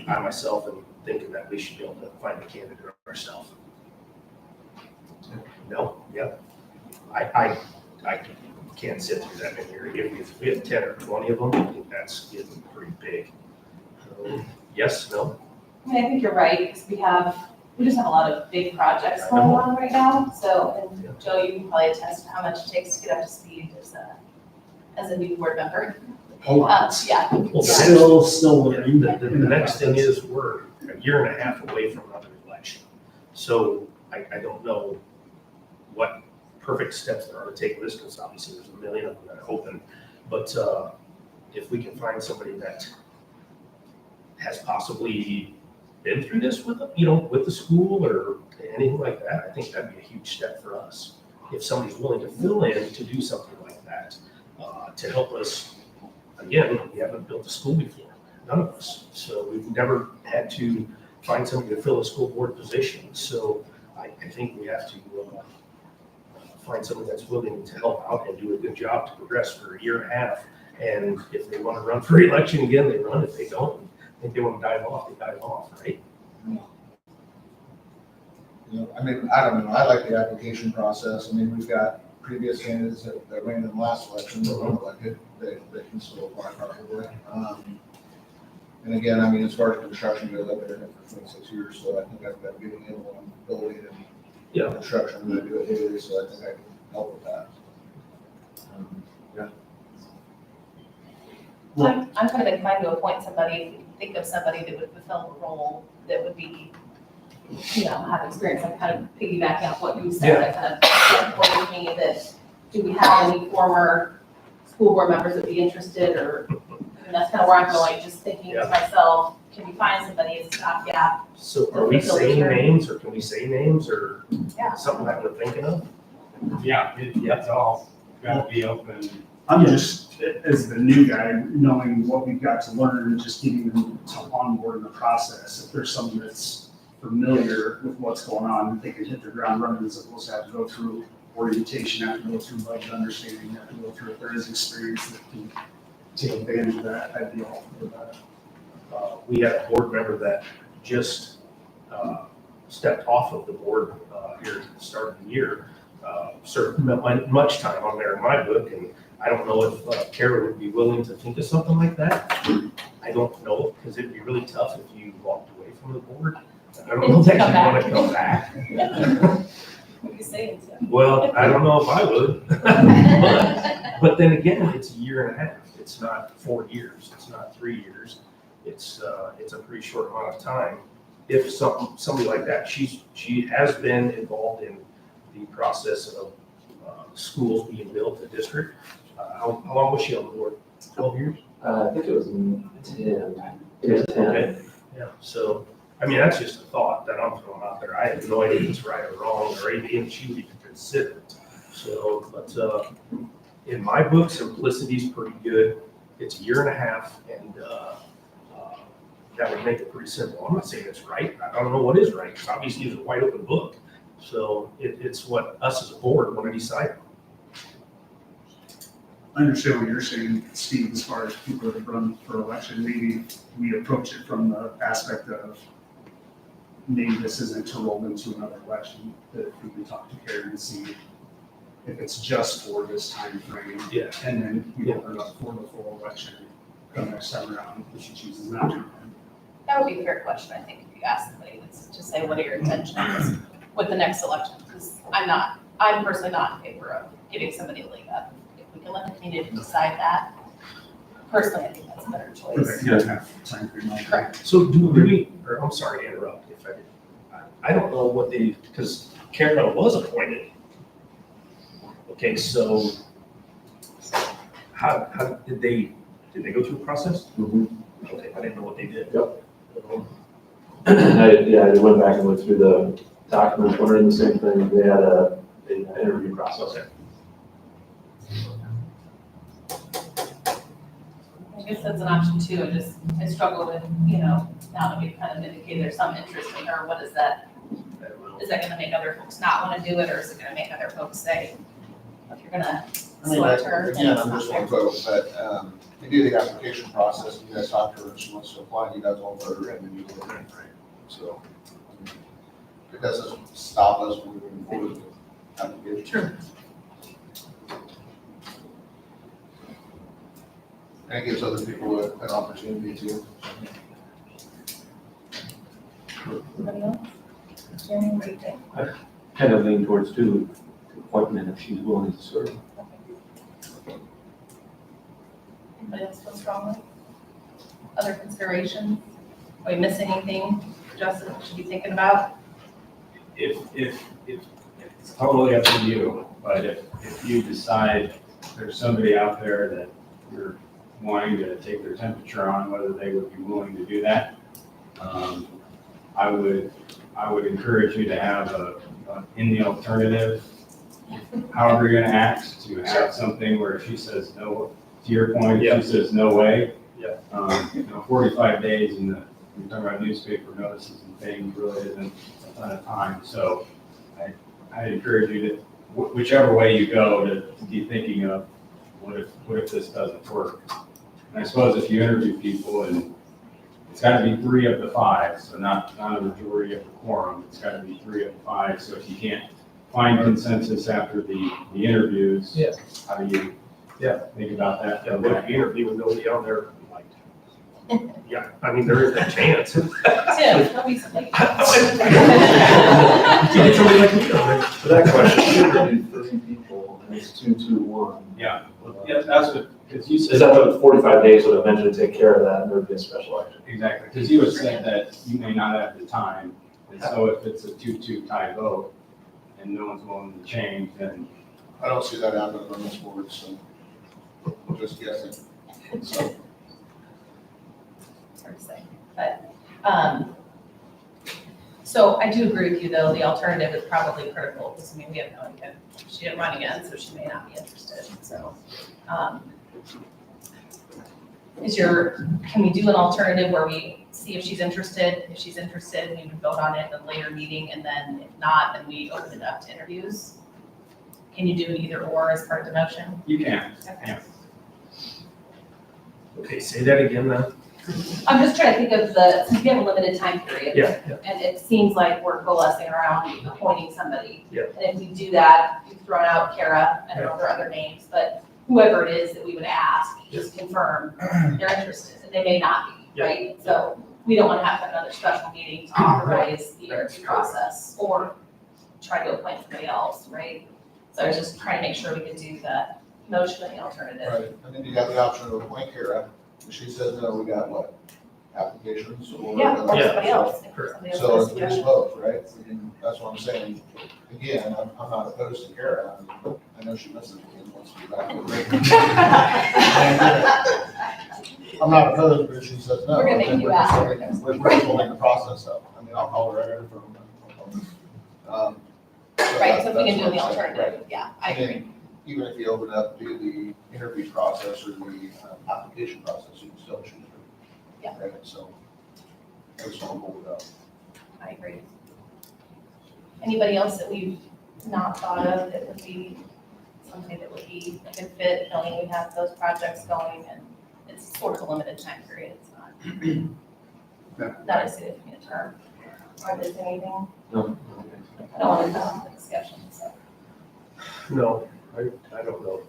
I myself am thinking that we should be able to find a candidate ourselves. No, yeah. I can't sit through that many here. If we have 10 or 20 of them, I think that's getting pretty big. Yes, no? I mean, I think you're right, because we just have a lot of big projects going on right now, so, and Joe, you can probably attest to how much it takes to get up to speed as a new board member. Yeah. Well, still learning. The next thing is we're a year and a half away from another election. So I don't know what perfect steps there are to take this, because obviously there's a million of them that are open. But if we can find somebody that has possibly been through this with, with the school or anything like that, I think that'd be a huge step for us. If somebody's willing to fill in to do something like that, to help us, again, we haven't built a school before, none of us. So we've never had to find somebody to fill a school board position. So I think we have to find someone that's willing to help out and do a good job to progress for a year and a half. And if they want to run for election again, they run. If they don't, if they want to dive off, they dive off, right? I mean, I don't know, I like the application process. I mean, we've got previous candidates that ran in the last election that weren't elected, they can still apply probably. And again, I mean, as far as construction goes, I've been in it for 26 years, so I think I've got getting in on building and construction, I'm gonna do it daily, so I think I can help with that. I'm kind of inclined to appoint somebody, if we can think of somebody that would fulfill the role, that would be, have experience. I'm kind of piggybacking off what you said. I kind of was thinking that, do we have any former school board members that would be interested, or, that's kind of where I'm going, just thinking to myself, can we find somebody as a stopgap? So are we saying names, or can we say names, or Yeah. something that we're thinking of? Yeah, it's all gotta be open. I'm just, as the new guy, knowing what we've got to learn, and just getting them to onboard in the process. If there's someone that's familiar with what's going on, they can hit the ground running as opposed to have to go through orientation, have to go through budget understanding, have to go through, if there is experience that can take advantage of that, I'd be all for that. We had a board member that just stepped off of the board here at the start of the year. Served much time on there in my book, and I don't know if Kara would be willing to think of something like that. I don't know, because it'd be really tough if you walked away from the board. I don't know that you want to come back. What are you saying, so? Well, I don't know if I would. But then again, it's a year and a half. It's not 4 years. It's not 3 years. It's a pretty short amount of time. If somebody like that, she has been involved in the process of schools being built in the district. How long was she on the board? 12 years? I think it was 10. It was 10. Okay. Yeah, so, I mean, that's just a thought that I'm throwing out there. I have no idea if it's right or wrong, or anything she would even consider it. So, but in my book, simplicity's pretty good. It's a year and a half, and that would make it pretty simple. I'm not saying it's right. I don't know what is right, because obviously it's a wide open book. So it's what us as a board want to decide. I understand what you're saying, Steve, as far as people that run for election, maybe we approach it from the aspect of maybe this isn't to roll into another election, that we can talk to Karen and see if it's just for this time frame. Yeah. And then we open it up for the full election, come next time around, if she chooses not to. That would be a fair question, I think, if you ask somebody, was to say, what are your intentions with the next election? Because I'm personally not in favor of giving somebody a leg up. If we can let the community decide that, personally, I think that's a better For choice. that, you have time frame like that. Correct. So do we, or I'm sorry to interrupt if I did. I don't know what they, because Karen was appointed. Okay, so how did they go through a process? Okay, I didn't know what they did. Yep. I went back and went through the documents, wondering the same thing. They had an interview process. I guess that's an option too, I struggle with, now that we've kind of indicated there's some interest in her, what is that? Is that gonna make other folks not wanna do it, or is it gonna make other folks say, if you're gonna I mean, select her? again, then I'm it's just not one vote, but you do the application process, and you guys talk to her, and she wants to apply, and you guys all vote her in, and you vote her in, right? So, it doesn't stop us from moving forward with the application. True. And it gives other people an opportunity to. Anybody else? Jeremy, what do you think? Kind of lean towards too, appointment if she's willing to serve. Anybody else feel strongly? Other considerations? Are we missing anything, Justin, we should be thinking about? If it's totally up to you, but if you decide there's somebody out there that you're wanting to take their temperature on, whether they would be willing to do that, I would encourage you to have in the alternative, however you're gonna act, to have something where if she says no, to your point, if she says no way. Yeah. 45 days and you're talking about newspaper notices and things really isn't a ton of time. So I encourage you to, whichever way you go, to be thinking of what if this doesn't work. And I suppose if you interview people, and it's got to be 3 of the 5, so not a majority of the quorum. It's got to be 3 of the 5. So if you can't find consensus after the interviews, Yeah. how do you think about that? Yeah, what if you interview with nobody on there? Like, yeah, I mean, there is that chance. Tim, tell me something. You get somebody like me on there. For that question, should be 3 people, and it's 2-2-1. Yeah, that's what, because you Is said. that the 45 days would eventually take care of that, and there would be a special action? Exactly, because you had said that you may not have the time, and so if it's a 2-2 tie vote, and no one's willing to change, then. I don't see that happening on this board, so just guessing. So, Hard to say, but, so I do agree with you, though, the alternative is probably critical, because, we have no idea, she didn't run again, so she may not be interested, so. Can we do an alternative where we see if she's interested, we would vote on it in a later meeting, and then if not, then we open it up to interviews? Can you do an either or as part of the motion? You can, Okay. yeah. Okay, say that again then. I'm just trying to think of since we have a limited time period. Yeah. And it seems like we're coalescing around appointing somebody. Yeah. And if we do that, you've thrown out Kara, I don't know if there are other names, but whoever it is that we would ask, just confirm they're interested, and they may not be, Yeah. right? So we don't want to have another special meeting to authorize the interview process or try to appoint somebody else, right? So I was just trying to make sure we could do the motion and the alternative. right, and then you got the option to appoint Kara. If she says no, we got what? Applications or? Yeah, or Yeah. somebody else. if Correct. somebody else So has a it's suggestion. both, right? And that's what I'm saying. Again, I'm not opposed to Kara. I know she listens and wants to be back. I'm not opposed, but if she says no. We're gonna make then you we're ask just her. holding- We're just holding the process up. I mean, I'll call her right over from. Right, so if we can do the alternative, yeah, I agree. Even if you open up to the interview process or the application process, you can still choose her. Yeah. Right, so I just want to hold it up. I agree. Anybody else that we've not thought of that would be something that would be a good fit, knowing we have those projects going and it's sort of a limited time period, it's not a significant term. Or is anything? No. I don't want to cut off the discussion, so. No, I don't know.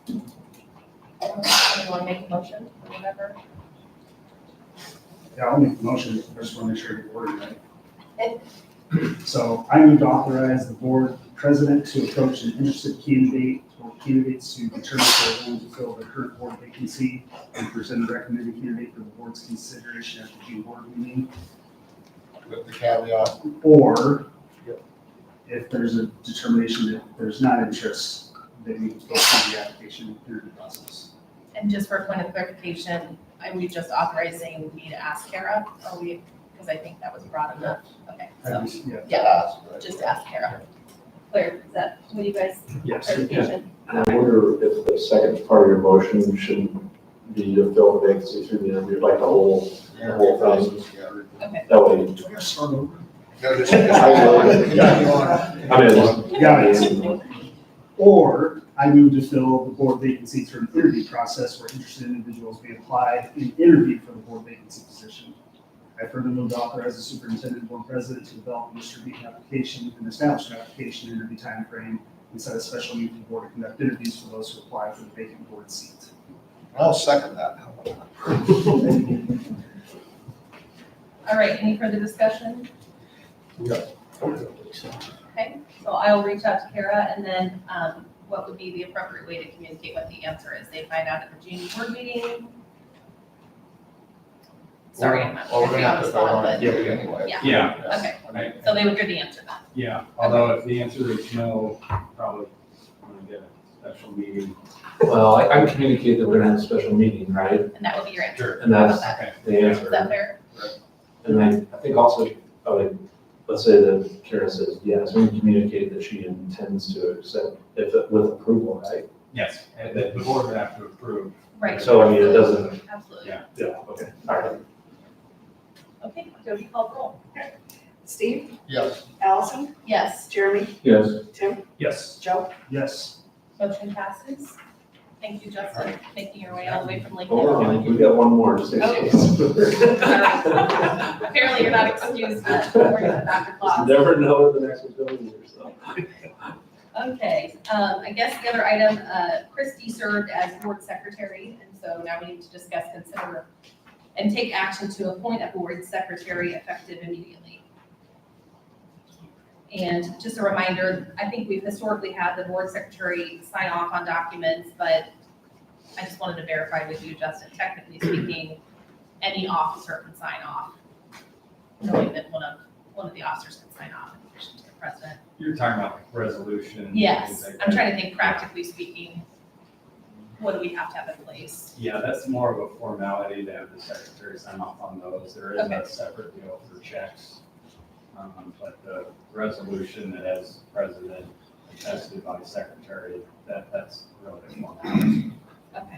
You want to make a motion or whatever? Yeah, I'll make the motion, I just want to make sure you're worded right. So I move to authorize the board president to approach an interested candidate or candidates to determine if they're willing to fill the current board vacancy and present a recommended candidate for the board's consideration at the June board meeting. With the caveat. Or if there's a determination that there's not interest, then we can go through the application interview process. And just for a point of clarification, are we just authorizing me to ask Kara? Or we, because I think that was broad enough. Okay, so, yeah, just ask Kara. Clear, is that what you guys, Yes. clarification? And I wonder if the second part of your motion shouldn't be to fill the vacancy through the interview, like the whole thing. Okay. That way. Do we start over? Got it. Or I move to fill the board vacancy through an interview process where interested individuals may apply and interview for the board vacancy position. I further move to authorize the superintendent and board president to develop and distribute an application and establish an application interview timeframe and set a special meeting for the board to conduct interviews for those who apply for the vacant board seat. I'll second that. All right, any further discussion? No. Okay, so I'll reach out to Kara and then what would be the appropriate way to communicate what the answer is? They find out at the June board meeting? Sorry, I'm not Well, we're putting gonna you on have the to vote spot, on it but anyway. yeah. Yeah. Okay, Right. so they would hear the answer then. Yeah, although if the answer is no, probably want to get a special meeting. Well, I can communicate that we're gonna have a special meeting, right? And that would be your answer. And that's How about that? the Is answer. that fair? And I think also, let's say that Kara says yes, we can communicate that she intends to accept if with approval, right? Yes, and the board would have to approve. Right. So I mean, it doesn't, Absolutely. Yeah. yeah, okay, all right. Okay, Jody, call the roll. Steve, Yes. Allison, Yes, Jeremy, Yes. Tim, Yes. Joe. Yes. motion passes. Thank you, Justin, making your way all the way from Lincoln. Hold on, we got one more, just in Oh. case. Apparently you're not excused, but we're gonna Dr. Claus. Never know what the next one's going to be, so. Okay, I guess the other item, Christy served as board secretary, and so now we need to discuss, consider, and take action to appoint a board secretary effective immediately. And just a reminder, I think we've historically had the board secretary sign off on documents, but I just wanted to verify with you, Justin, technically speaking, any officer can sign off, knowing that one of the officers can sign off in addition to the president. You're talking about like resolution. Yes, things like I'm that. trying to think practically speaking, what do we have to have in place? Yeah, that's more of a formality to have the secretary sign off on those. There is Okay. a separate deal for checks. But the resolution that has president attested by the secretary, that's really a formality. Okay.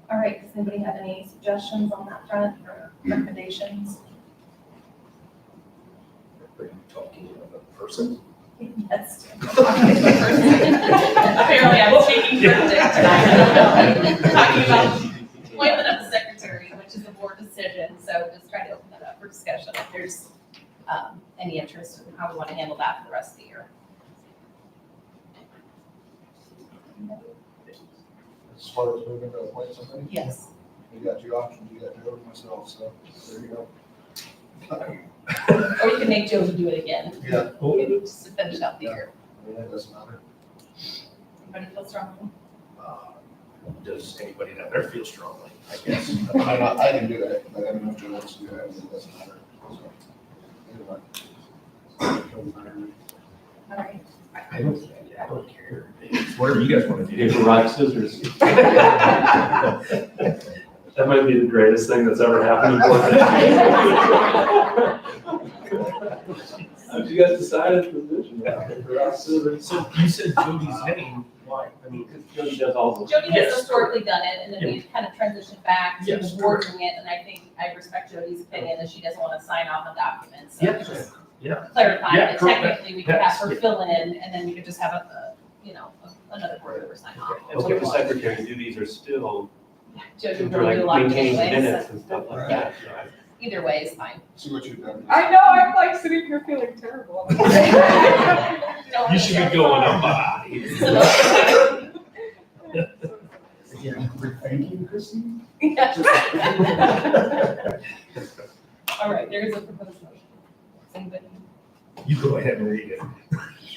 All right, does anybody have any suggestions on that front or recommendations? Are you talking about a person? Yes. Apparently I was taking credit tonight. Talking about appointment of the secretary, which is a board decision, so just trying to open that up for discussion if there's any interest in how we want to handle that for the rest of the year. As far as moving to appoint somebody? Yes. You got two options, you got Joe and myself, so there you go. Or you can make Joe do it again. Yeah. Maybe just to finish out the year. I mean, it doesn't matter. Anybody feel strongly? Does anybody down there feel strongly, I guess? I can do that, but I don't know if Joe wants to do that, it doesn't matter. So, either way. All right. I don't care. It's whatever you guys want to do. Paper, rock, scissors. That might be the greatest thing that's ever happened in board. How'd you guys decide the position? Paper, rock, scissors. So you said Jody's name, why? I mean, because Jody does all those. Jody has Yes, historically done it, and then we kind of transitioned back to Yes, wording it, and I think I respect Jody's opinion that she doesn't want to sign off on documents. So Yep. just Yeah. clarify Yeah, that correct. technically we could have Yes, her yeah. fill it in, and then we could just have another board member sign off. And what the secretary duties are still, Jody for will like do a lot of maintaining anyways, minutes so and stuff like that. So I- either way is fine. See what you've done. I know, I'm like sitting here feeling terrible. You should be going up high. Again, thank you, Christine. All right, there is a proposed motion. Does anybody, You go ahead and read it.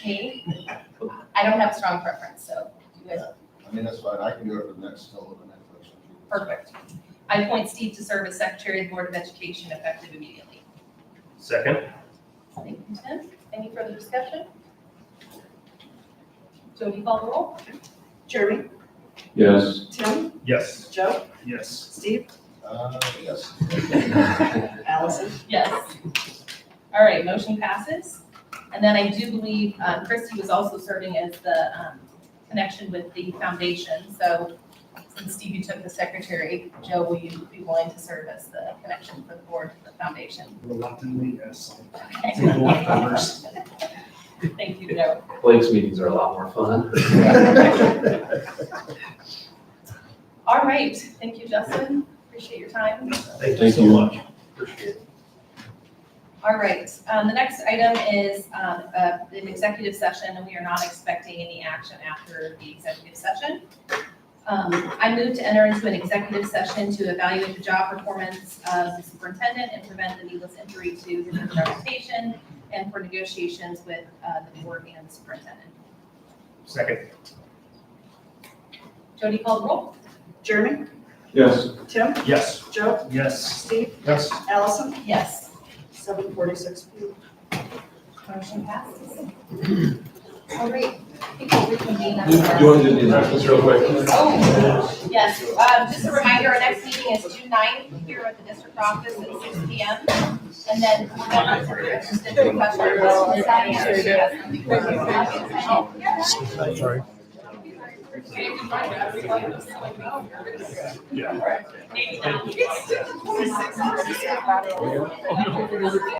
me? I don't have a strong preference, so you guys, I mean, that's fine, I can go to the next, till the next section. perfect. I appoint Steve to serve as Secretary of the Board of Education effective immediately. Second? Thank you, Tim. Any further discussion? Jody, call the roll. Jeremy, Yes. Tim, Yes. Joe, Yes. Steve, Yes. Allison. Yes. All right, motion passes. And then I do believe Christy was also serving as the connection with the foundation. So since Steve, you took the secretary, Joe, will you be willing to serve as the connection for the board, the foundation? Reluctantly, yes. I'll take the leftovers. Thank you, Joe. Blake's meetings are a lot more fun. All right, thank you, Justin. Appreciate your time. Thank you so much. Appreciate it. All right, the next item is an executive session, and we are not expecting any action after the executive session. I move to enter into an executive session to evaluate the job performance of the superintendent and prevent the needless injury to his reputation, and for negotiations with the board and the superintendent. Second? Jody, call the roll. Jeremy, Yes. Tim, Yes. Joe, Yes. Steve, Yes. Allison, Yes. 7:46 p.m. Motion passes. All right, people reconvene. Do you want to do the announcements real quick? Oh, yes, just a reminder, our next meeting is June 9th here at the district office at 6 p.m. And then if you're interested in questions, Sorry. Yeah.